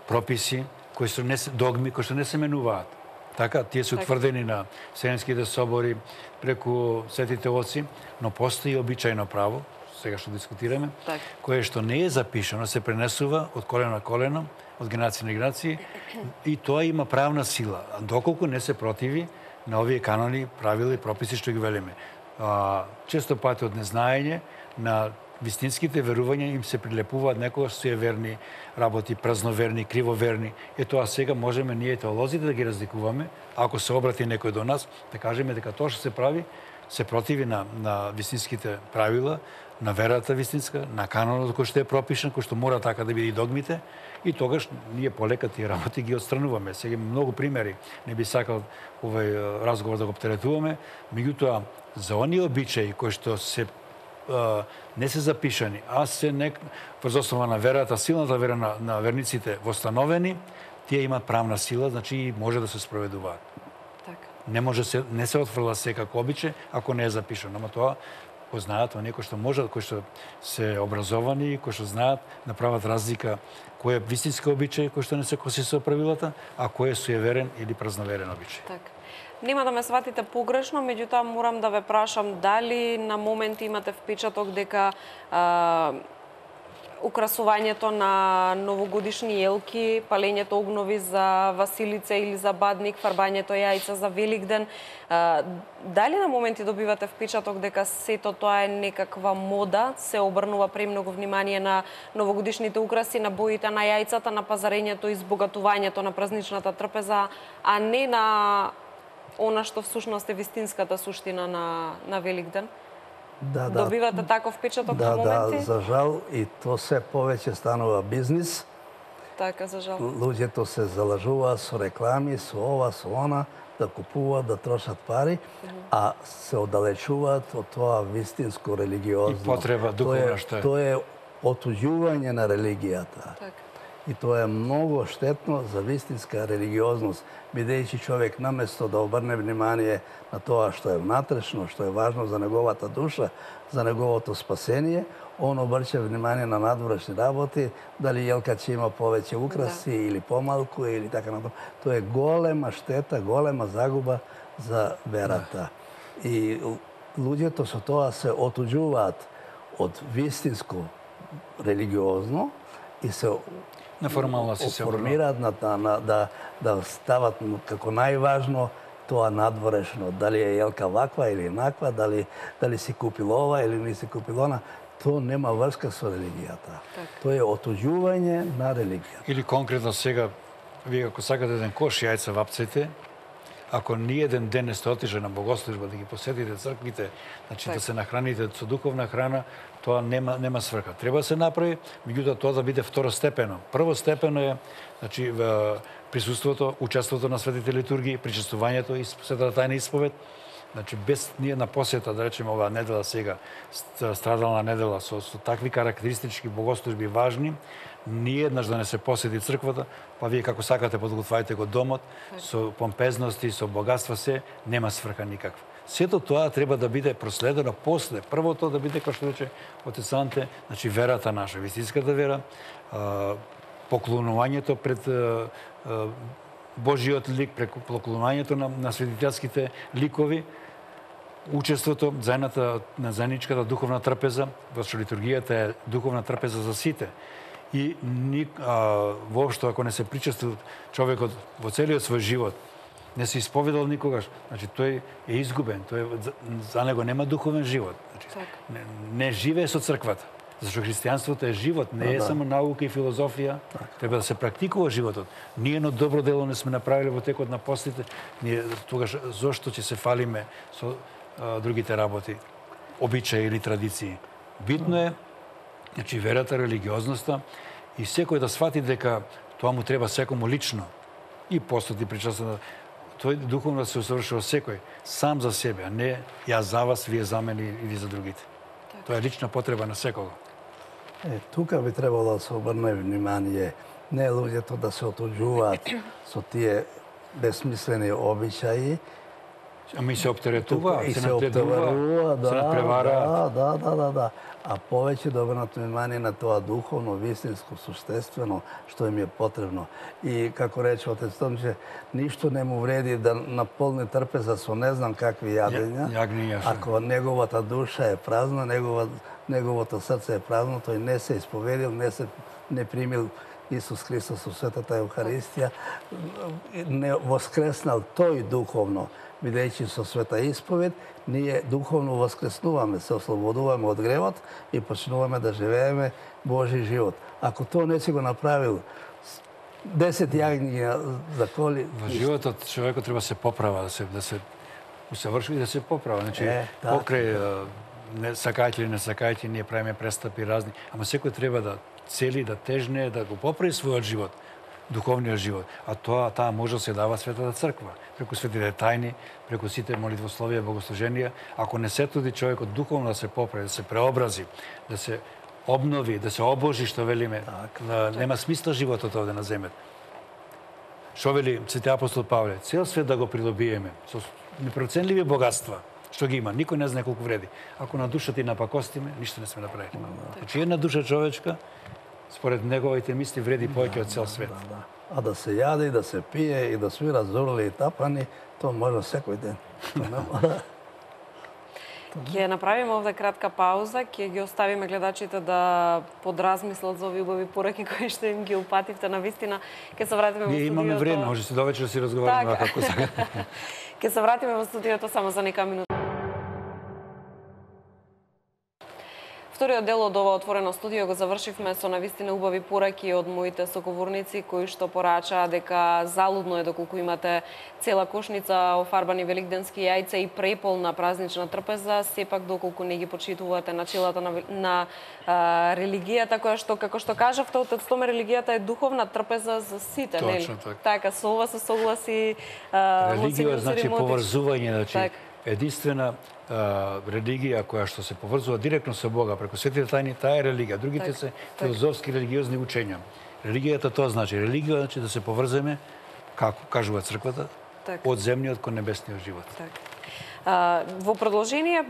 прописи, кои се догми, кои не се менуваат. Така, тие се утврдени на Вселенските собори, преку светите оци, но постои обичајно право, сега што дискутираме, кое што не е запишано, се пренесува од колено на колено, од генерација на генерација, и тоа има правна сила, доколку не се противи на овие канони, правила и прописи што ги велиме. Често пати од незнаење на вистинските верувања им се прилепуваат некогаш суеверни работи, празноверни, кривоверни. Тоа сега можеме ние теолозите да ги разликуваме, ако се обрати некој до нас, да кажеме дека тоа што се прави се противи на вистинските правила, на верата вистинска, на канонот кој што е пропишан, кој што мора така да биде и догмите, и тогаш ние полека тие работи ги отстрануваме. Сега има многу примери, не би сакал овој разговор да го оптеретуваме, меѓутоа за оние обичаи кои што се не се запишани, а се врз основа на верата, силната вера на верниците востановени, тие имаат правна сила, значи може да се спроведуваат. Не се отфрла секако обичај ако не е запишано, ама тоа го знаат оние кои што можат, кои што се образовани, кои што знаат, направат разлика кој е вистински обичај, кој што не се коси со правилата, а кој е суеверен или празноверен обичај. Нема да ме сватите погрешно, меѓутоа морам да ве прашам дали на моменти имате впечаток дека украсувањето на новогодишни елки, палењето огнови за Василица или за Бадник, фарбањето јајца за Великден, дали на моменти добивате впечаток дека сето тоа е некаква мода, се обрнува премногу внимание на новогодишните украси, на боите на јајцата, на пазарењето и збогатувањето на празничната трпеза, а не на она што всушност е вистинската суштина на Великден? Добивате таков впечаток на моменти? Да, за жал, и то се повеќе станува бизнис. Така, за жал. Луѓето се залажуваат со реклами, со ова, со она, да купуваат, да трошат пари, а се оддалечуваат од тоа вистинско религиозно. И потреба духовна што е. Тоа е отуѓување на религијата. И тоа е многу штетно за вистинска религиозност, бидејќи човек наместо да обрне внимание на тоа што е внатрешно, што е важно за неговата душа, за неговото спасение, он обрќа внимание на надворешни работи, дали јелка ќе има повеќе украси или помалку или така натаму. Тоа е голема штета, голема загуба за верата. И луѓето со тоа се отуѓуваат од вистинско религиозно и се формираат да стават како најважно тоа надворешно, дали е јелка ваква или наква, дали си купил ова или не си купил она, тоа нема врска со религијата. Тоа е отуѓување на религијата. Или конкретно сега вие ако сакате еден кош јајца вапците, ако ни еден ден не сте отишли на богослужба да ги посетите црквите, значи да се нахраните со духовна храна, тоа нема сврха. Треба да се направи, меѓутоа тоа да биде второстепено. Првостепено е значи присуството, учеството на светите литургии, причествувањето и светата тајна исповед. Значи без ние на посета, да речеме оваа недела сега, страдална недела со такви карактеристички богослужби важни, ние еднаш да не се посети црквата, па вие како сакате подготвајте го домот, со помпезности, со богатства се, нема сврха никаква. Сето тоа треба да биде проследено после. Првото да биде, како што рече отец Анте, значи верата наша, вистинската вера, поклонувањето пред Божиот лик, преку поклонувањето на светителските ликови, учеството, заедничката духовна трпеза, зашто литургијата е духовна трпеза за сите. И воопшто, ако не се причествува човекот во целиот свој живот, не се исповедал никогаш, значи тој е изгубен, за него нема духовен живот. Значи, не живее со црквата. Зашто христијанството е живот, не е само наука и филозофија, треба да се практикува животот. Ние едно добро дело не сме направиле во текот на постите, ние тогаш зошто ќе се фалиме со другите работи, обичаи или традиции. Битно е, значи верата, религиозноста и секој да свати дека тоа му треба секому лично. И постот и причастата, тој духовно да се усовршува секој, сам за себе, а не јас за вас, вие за мене или за другите. Тоа е лична потреба на секого. Тука би требало да се обрне внимание, не луѓето да се отуѓуваат со тие безсмислени обичаи. Ами се оптеретува, се надпревара. се надпревара. Да. А повеќе да обрнат внимание на тоа духовно, вистинско, суштествено, што им е потребно. И, како рече отец Томче, ништо не му вреди да наполни трпеза со не знам какви јадења. Ако неговата душа е празна, неговото срце е празно, тој не се исповедил, не примил Исус Христос со светата Евхаристија, не воскреснал тој духовно, бидејќи со света исповед, ние духовно воскреснуваме, се ослободуваме од гревот и почнуваме да живееме Божи живот. Ако тоа не си го направил, 10 јагниња за коли... Во животот човекот треба да се поправа, да се усаврши и да се поправа. Значи, покрај сакајќи или не сакајќи, ние правиме престапи разни, ама секој треба да цели, да тежне, да го поправи својот живот, духовниот живот. А таа може да се дава светата црква, преку светите тајни, преку сите молитвословија, богослуженија. Ако не се туди човекот духовно да се поправи, да се преобрази, да се обнови, да се обожи, што велиме, нема смисла животот овде на земјата. Што вели свети апостол Павле? Цел свет да го придобиеме со непроценливи богатства, што ги има, никој не знае колку вреди. Ако на душата и напакостиме, ништо не сме направили. Значи една душа човечка, според неговите мисли, вреди повеќе од цел свет. А да се јаде и да се пие и да свира зорли и тапани, тоа може секој ден. Ќе направиме овде кратка пауза, ќе ги оставиме гледачите да подразмислат за овие убави пораки кои што им ги упативте. На вистина, ќе се вратиме во студиото. Ние имаме време, може се довечер да си разговараме како сакате. Ќе се вратиме во студиото само за нека минута. Вториот дел од ова отворено студио го завршивме со навистина убави пораки од моите соговорници кои што порачаа дека залудно е доколку имате цела кошница офарбани великденски јајца и преполна празнична трпеза, сепак доколку не ги почитувате начелата на религијата, која што, како што кажавте, отец Томе, религијата е духовна трпеза за сите, нели? Точно така. Така, со ова се согласи религија значи поврзување, значи единствена религија која што се поврзува директно со Бога преку светите тајни, таа е религија. Другите се филозофски религиозни учења. Религијата тоа значи. Религија значи да се поврземе, како кажува црквата, од земниот кон небесниот живот. Во продолжение,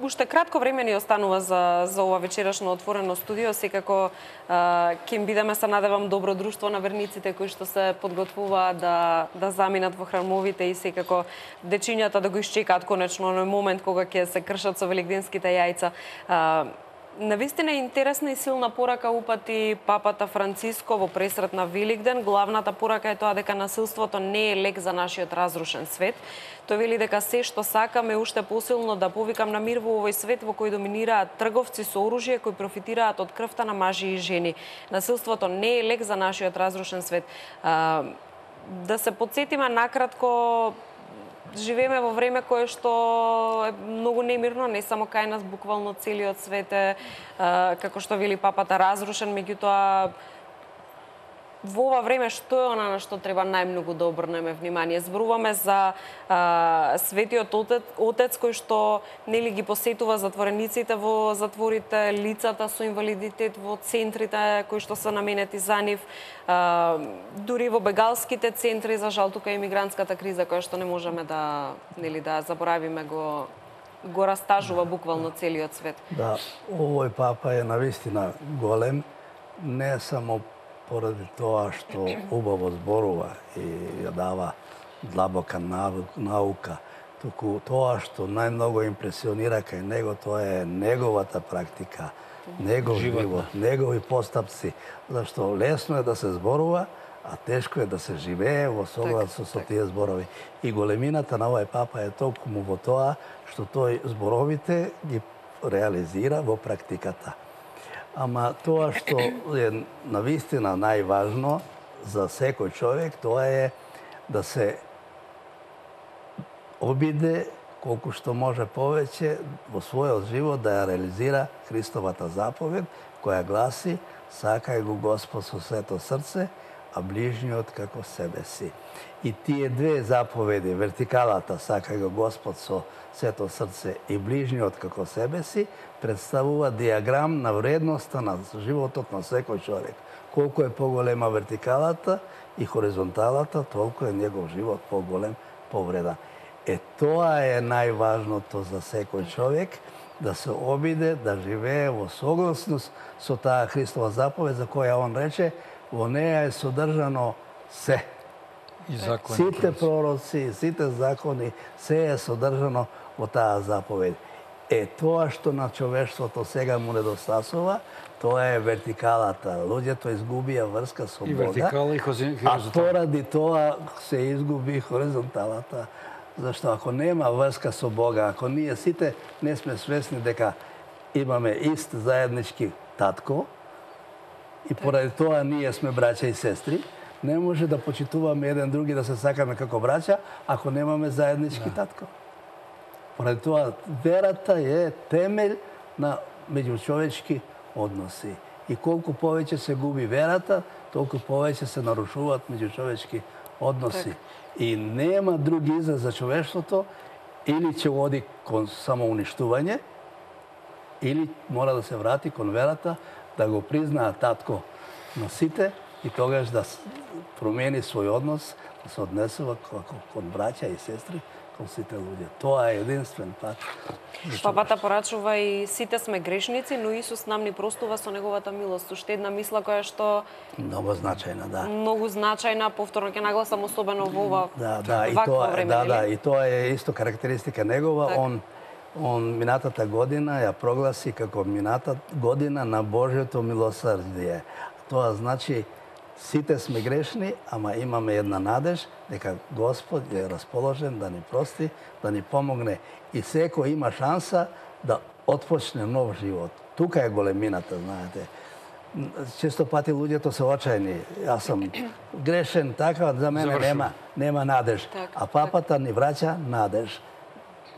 уште кратко време ни останува за ова вечерашно отворено студио. Секако ќе бидеме, се надевам, добро друштво на верниците кои што се подготвуваат да заминат во храмовите и секако дечињата да го исчекаат конечно оној момент кога ќе се кршат со великденските јајца. Навистина е интересна и силна порака упати папата Франциско во пресрет на Великден. Главната порака е тоа дека насилството не е лек за нашиот разрушен свет. Тој вели дека се што сакаме уште посилно да повикам на мир во овој свет во кој доминираат трговци со оружје кои профитираат од крвта на мажи и жени. Насилството не е лек за нашиот разрушен свет. Да се подсетиме накратко, живееме во време кое што е многу немирно, не само кај нас, буквално целиот свет е, како што вели папата, разрушен, меѓутоа во ова време што е она на што треба најмногу да обрнеме внимание? Зборуваме за Светиот Отец кој што нели ги посетува затворениците во затворите, лицата со инвалидитет во центрите кои што се наменети за нив, дури во бегалските центри, за жал тука е имигрантската криза која што не можеме да заборавиме, го растажува буквално целиот свет. Да, овој папа е навистина голем, не само поради тоа што убаво зборува и ја дава длабока наука, туку тоа што најмногу импресионира кај него, тоа е неговата практика, негов живот, негови постапци, зашто лесно е да се зборува, а тешко е да се живее во согласност со тие зборови. И големината на овој папа е токму во тоа што тој зборовите ги реализира во практиката. Ама тоа што е навистина најважно за секој човек, тоа е да се обиде колку што може повеќе во својот живот да ја реализира Христовата заповед, која гласи: сакај го Господ со сето срце, а ближниот како себе си. И тие две заповеди, вертикалата сакај го Господ со сето срце и ближниот како себе си, представува диаграм на вредноста на животот на секој човек. Колку е поголема вертикалата и хоризонталата, толку е негов живот поголем, повредан. Тоа е најважното за секој човек, да се обиде, да живее во согласност со таа Христова заповед, за која он рече: во неја е содржано се. И закони. Сите пророци, сите закони, се е содржано во таа заповед. Тоа што на човештвото сега му недостасува, тоа е вертикалата. Луѓето изгубија врска со Бога. И вертикала и хоризонтала. А поради тоа се изгуби хоризонталата. Зашто ако нема врска со Бога, ако ние сите не сме свесни дека имаме ист заеднички татко, и поради тоа ние сме браќа и сестри, не може да почитуваме еден други, да се сакаме како браќа, ако немаме заеднички татко. Поради тоа, верата е темел на меѓучовечки односи. И колку повеќе се губи верата, толку повеќе се нарушуваат меѓучовечки односи. И нема други израз за човештвото, или ќе води кон самоуништување, или мора да се врати кон верата, да го признаа татко на сите и тогаш да промени свој однос, да се однесува кон браќа и сестри, кон сите луѓе. Тоа е единствен пат. Папата порачува и сите сме грешници, но Исус нам ни простува со неговата милост. Уште една мисла која што многу значајна, да. Многу значајна, повторно ќе нагласам, особено во ова вакво време. И тоа е исто карактеристика негова. Он минатата година ја прогласи како мината година на Божјото милосрдие. Тоа значи сите сме грешни, ама имаме една надеж дека Господ е расположен да ни прости, да ни помогне и секој има шанса да отпочне нов живот. Тука е големината, знаете. Често пати луѓето се очајни. Јас сум грешен, така, за мене нема надеж. А папата ни враќа надеж.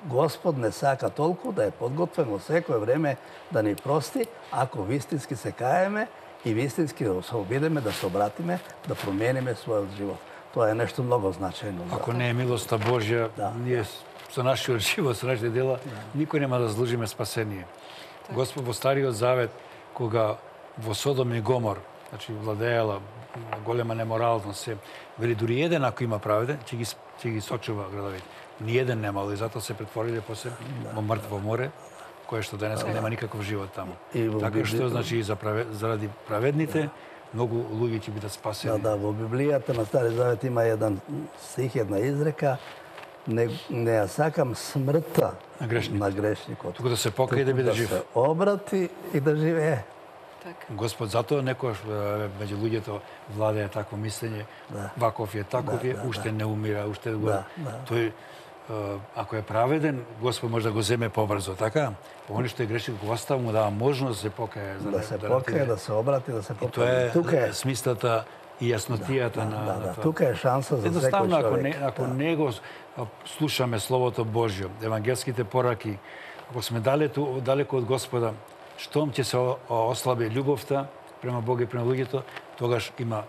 Господ не сака толку да е подготвен во секое време да ни прости, ако вистински се каеме и вистински да се обидеме, да се обратиме, да промениме својот живот. Тоа е нешто многу значајно. Ако не е милоста Божја, ние со нашиот живот, со нашите дела, никој нема да заслужиме спасение. Господ во Стариот Завет, кога во Содом и Гомор, значи владеела голема неморалност, вели дури еден ако има праведен, ќе ги сочува градовите. Ни еден немало и затоа се претвориле после во мртво море, кое што денес нема никаков живот таму. Така што значи заради праведните многу луѓе ќе бидат спасени. Да, во Библијата на Стари Завет има еден стих, една изрека: не ја сакам смртта на грешникот. Туку да се покае и да биде жив. Да се обрати и да живее. Господ затоа некојаш меѓу луѓето владее такво мислење. Ваков е, таков е, уште не умира, уште го. Тој ако е праведен, Господ може да го земе побрзо, така? Они што е грешник го остави, му дава можност да се покае, да се покае, да се обрати, да се покае. Тоа е смислата и јаснотијата на тоа. Тука е шанса за секој човек. Ако не го слушаме Словото Божјо, евангелските пораки, ако сме далеко од Господа, штом ќе се ослаби љубовта према Бога и према луѓето, тогаш има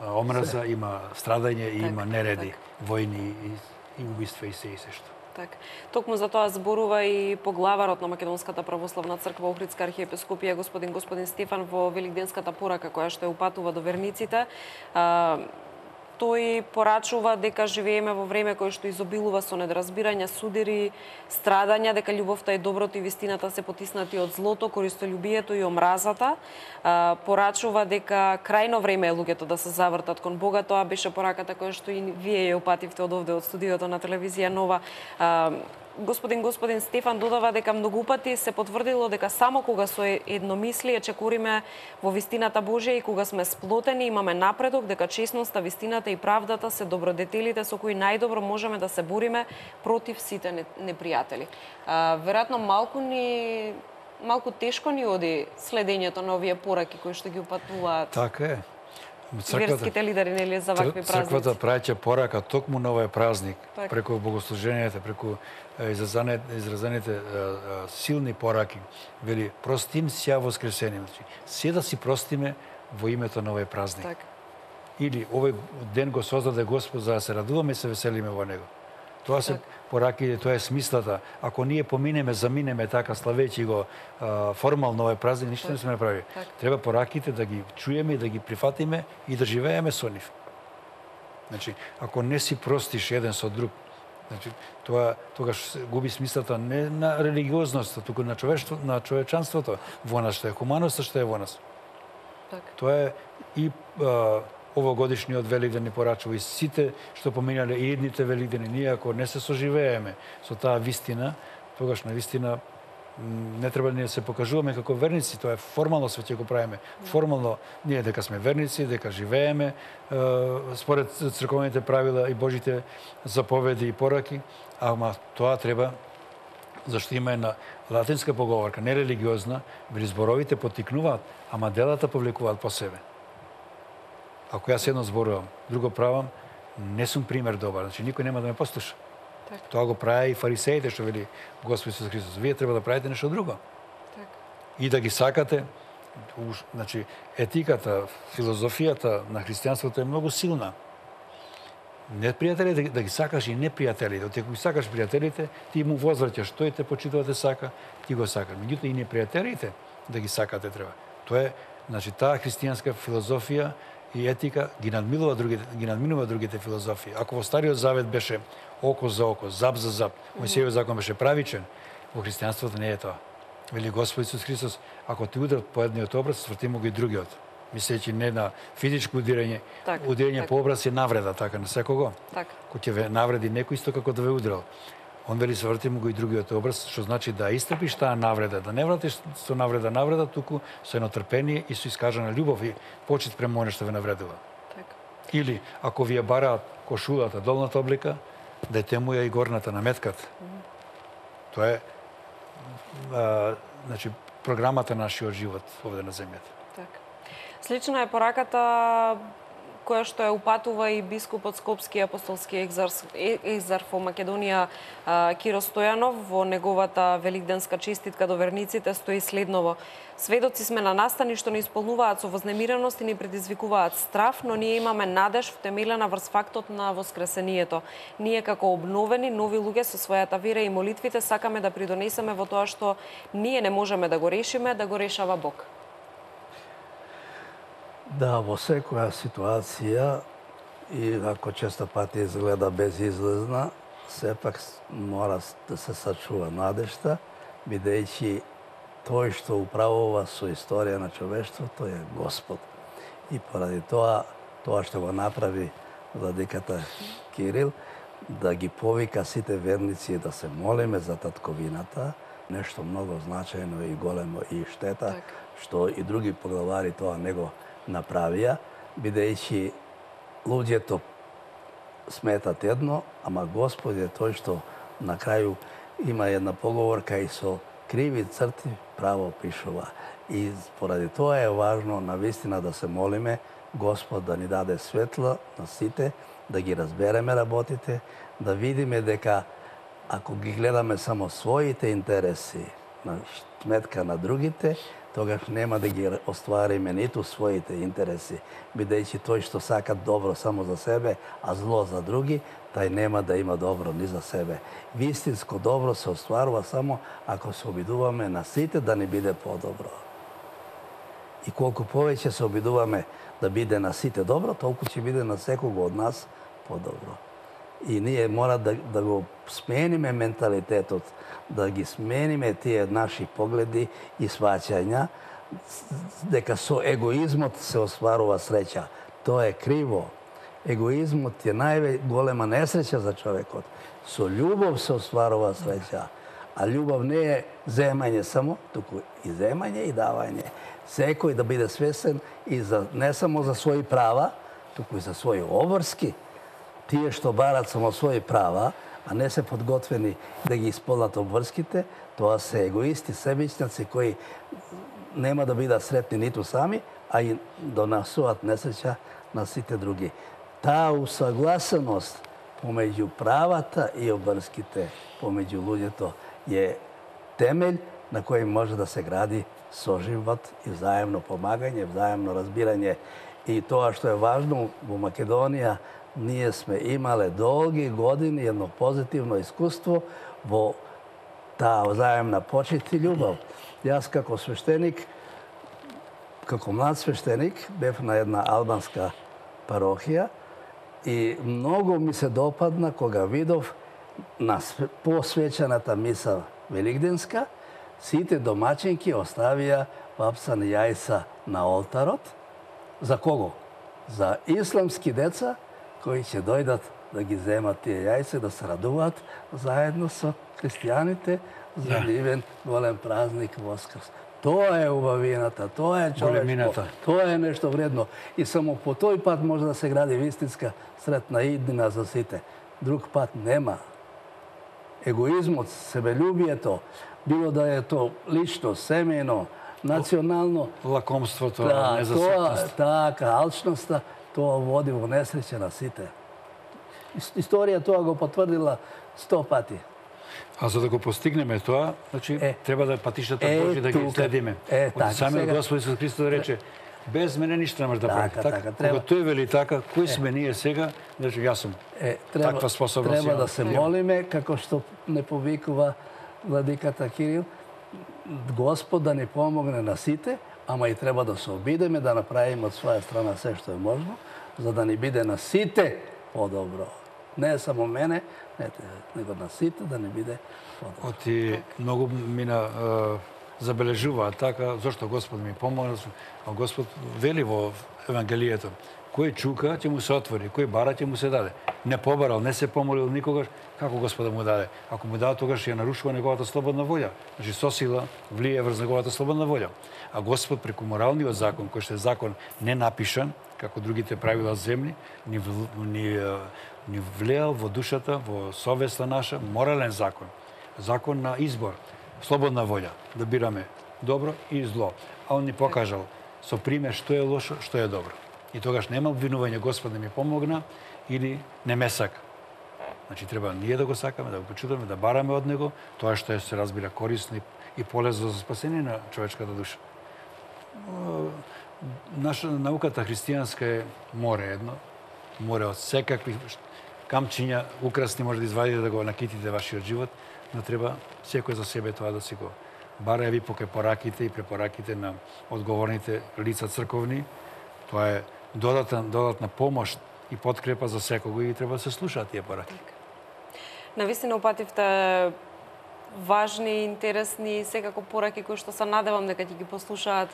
омраза, има страдање и има нереди, војни и убиства и се што. Така. Токму за тоа зборува и поглаварот на Македонската православна црква Охридска архиепископија господин Стефан во Великденската порака која што ја упатува до верниците. Тој порачува дека живееме во време кое што изобилува со недоразбирање, судири, страдања, дека љубовта и доброто и вистината се потиснати од злото, користолюбието и омразата. Порачува дека крајно време е луѓето да се завртат кон Бога. Тоа беше пораката која што и вие ја упативте од овде од студиото на телевизија Нова. Господин Стефан додава дека многу пати се потврдило дека само кога со едномислие чекориме во вистината Божја и кога сме сплотени имаме напредок, дека честноста, вистината и правдата се добродетелите со кои најдобро можеме да се бориме против сите непријатели. Веројатно малку тешко ни оди следењето на овие пораки кои што ги упатуваат. Така е. Верските лидери нели за вакви празници. Црквата праќа порака токму на овој празник, преку богослуженијата, преку изразените силни пораки. Вели, простим сја воскресени. Се да си простиме во името на овој празник. Так. Или овој ден го создаде Господ за да се радуваме и се веселиме во него. Тоа се пораки, тоа е смислата. Ако ние заминеме така славејќи го формално овој празник, ништо не сме направили. Треба пораките да ги чуеме и да ги прифатиме и да живееме со нив. Значи, ако не си простиш еден со друг, значи тогаш губи смислата не на религиозноста, туку на човечанството во нас, што е хуманоста, што е во нас. Тоа е и овогодишниот Великден ни порачува и сите што поминале и едните Великдени. Ние ако не се соживееме со таа вистина, тогаш на вистина не треба да се покажуваме како верници, тоа е формално све ќе го правиме. Формално ние дека сме верници, дека живееме според црковните правила и Божите заповеди и пораки, ама тоа треба зашто има една латинска поговорка, не религиозна, вели зборовите потикнуваат, ама делата повлекуваат по себе. Ако јас едно зборувам, друго правам, не сум пример добар, значи никој нема да ме послуша. Тоа го прави и фарисеите, што вели Господ Исус Христос. Вие треба да правите нешто друго. И да ги сакате, значи етиката, филозофијата на христијанството е многу силна. Непријатели да ги сакаш и непријателите. Ако ги сакаш пријателите, ти му возвраќаш тој те почитува да сака, ти го сакаш. Меѓутоа и непријателите да ги сакате треба. Тоа е, значи таа христијанска филозофија и етика ги надминува другите филозофии. Ако во Стариот Завет беше око за око, зап за зап, Мојсејовиот закон беше правичен, во христијанството не е тоа. Вели Господ Исус Христос, ако ти ударат по едниот образ, сврти му го и другиот. Мислејќи не на физичко удирање, удирање по образ е навреда, така, на секого. Ако ќе ве навреди некој исто како да ве удрал. Он вели сврти му го и другиот образ, што значи да истрпиш таа навреда, да не вратиш со навреда, туку со едно трпение и со искажана љубов и почит према оно што ве навредува. Или, ако ви ја бараат кошулата, долната облика, дайте му ја и горната наметката. Тоа е значи, програмата на нашиот живот овде на земјата. Слична е пораката која што ја упатува и бискупот Скопски апостолски екзарх во Македонија Киро Стојанов во неговата великденска честитка до верниците стои следново. Сведоци сме на настани што не исполнуваат со вознемиреност и ни предизвикуваат страф, но ние имаме надеж втемелена врз фактот на воскресението. Ние како обновени нови луѓе со својата вера и молитвите сакаме да придонесеме во тоа што ние не можеме да го решиме, да го решава Бог. Да, во секоја ситуација и ако често пати изгледа безизлезна, сепак мора да се сачува надежта, бидејќи тој што управува со историја на човештвото е Господ. И поради тоа што го направи владиката Кирил, да ги повика сите верници да се молиме за татковината, нешто многу значајно и големо и штета, што и други поглавари тоа не го направија, бидејќи луѓето сметат едно, ама Господ е тој што на крају има една поговорка и со криви црти право пишува. И поради тоа е важно навистина да се молиме Господ да ни даде светло на сите, да ги разбереме работите, да видиме дека ако ги гледаме само своите интереси на сметка на другите, тогаш нема да ги оствариме ниту своите интереси, бидејќи тој што сака добро само за себе, а зло за други, тај нема да има добро ни за себе. Вистинско добро се остварува само ако се обидуваме на сите да ни биде подобро. И колку повеќе се обидуваме да биде на сите добро, толку ќе биде на секого од нас подобро. И ние мора да го смениме менталитетот, да ги смениме тие наши погледи и сваќања, дека со егоизмот се остварува среќа. Тоа е криво. Егоизмот е најголема несреќа за човекот. Со љубов се остварува среќа. А љубов не е земање само, туку и земање и давање. Секој да биде свесен и не само за своји права, туку и за своји обврски. Тие што барат само своји права, а не се подготвени да ги исполнат обврските, тоа се егоисти, себичњаци кои нема да бидат сретни ниту сами, а и донесуваат несреќа на сите други. Таа усагласеност помеѓу правата и обврските помеѓу луѓето е темел на кој може да се гради соживот и взаемно помагање, взаемно разбирање. И тоа што е важно во Македонија, ние сме имале долги години едно позитивно искуство во таа взаемна почит и љубов. Јас како свештеник, како млад свештеник, бев на една албанска парохија и многу ми се допадна кога видов на посвечената миса великденска, сите домаќинки оставија папсани јајца на олтарот. За кого? За исламски деца кои ќе дојдат да ги земат тие јајца, да се радуваат заедно со христијаните за нивен голем празник Воскрс. Тоа е убавината, тоа е човечко, тоа е нешто вредно. И само по тој пат може да се гради вистинска сретна иднина за сите. Друг пат нема. Егоизмот, себелюбието, било да е то лично, семејно, национално, лакомството, незаситност. Така, алчноста, тоа води во несреќа на сите. Историја тоа го потврдила 100 пати. А за да го постигнеме тоа, значи треба да патиштата Божи да ги следиме. Од самиот Господ Исус Христос рече: без мене ништо не може да правите. Кога тој вели така, кои сме ние сега, значи јас сум таква способност. Треба да се молиме, како што не повикува владиката Кирил, Господ да ни помогне на сите, ама и треба да се обидеме да направиме од своја страна се што е можно, за да ни биде на сите подобро. Не само мене, него на сите да не биде подобро. Оти многу мина забележуваат така, зашто Господ ми помогна, а Господ вели во Евангелието: кој чука, ќе му се отвори, кој бара, ќе му се даде. Не побарал, не се помолил никогаш, како Господ да му даде? Ако му даде, тогаш ја нарушува неговата слободна волја. Значи со сила влие врз неговата слободна волја. А Господ преку моралниот закон, кој што е закон не напишан, како другите правила земни, ни влеал во душата, во совеста наша, морален закон. Закон на избор, слободна волја, да бираме добро и зло. А он ни покажал со пример што е лошо, што е добро. И тогаш нема обвинување Господ да ми помогна или не ме сака. Значи треба ние да го сакаме, да го почитаме, да бараме од него тоа што се разбира корисно и полезно за спасение на човечката душа. Наша науката христијанска е море едно, море од секакви камчиња украсни може да извадите да го накитите вашиот живот, но треба секој за себе тоа да си го бара. Ви поке пораките и препораките на одговорните лица црковни. Тоа е додатна помош и подкрепа за секого и треба да се слушаат тие пораки. Навистина упативте важни, интересни, секако пораки кои што се надевам дека ќе ги послушаат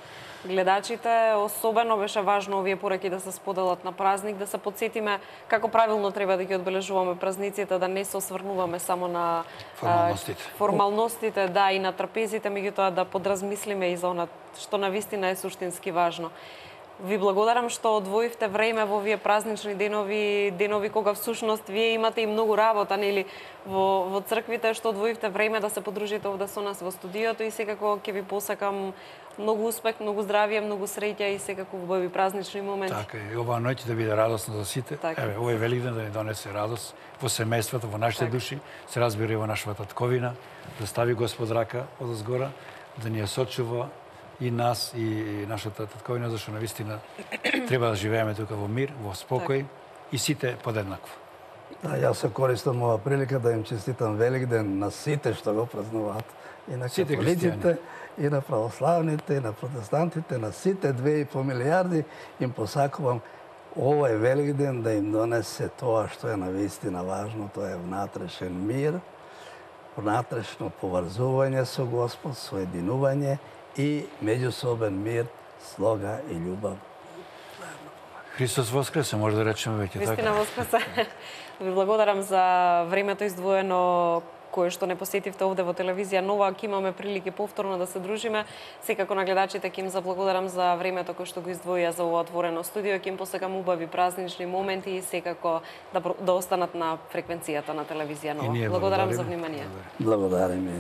гледачите. Особено беше важно овие пораки да се споделат на празник, да се подсетиме како правилно треба да ги одбележуваме празниците, да не се осврнуваме само на формалностите, да, и на трапезите, меѓутоа да подразмислиме и за она што навистина е суштински важно. Ви благодарам што одвоивте време во овие празнични денови кога всушност вие имате и многу работа, нели, во црквите, што одвоивте време да се подружите овде со нас во студиото и секако ќе ви посакам многу успех, многу здравје, многу среќа и секако убави празнични моменти. Така е, оваа ноќ да биде радосна за сите. Еве, овој Великден да ни донесе радост во семејството, во нашите души, се разбира и во нашата татковина, да стави Господ рака одозгора, да ни ја сочува и нас, и нашата татковина, зашто навистина треба да живееме тука во мир, во спокој и сите подеднакво. Да, јас се користам ова прилика да им честитам Великден на сите што го празнуваат. И на католиците, и на православните, и на протестантите, на сите 2,5 милиарди им посакувам овој Великден да им донесе тоа што е навистина важно, тоа е внатрешен мир, внатрешно поврзување со Господ, соединување и меѓусобен мир, слога и љубов. Христос воскресе, може да речеме веќе така. Вистина воскресе. Ви благодарам за времето издвоено кое што не посетивте овде во телевизија Нова, ќе имаме прилики повторно да се дружиме. Секако на гледачите ќе им заблагодарам за времето кое што го издвоија за ова отворено студио. Ќе им посакам убави празнични моменти и секако да останат на фреквенцијата на телевизија Нова. Благодарам за внимание. Благодариме.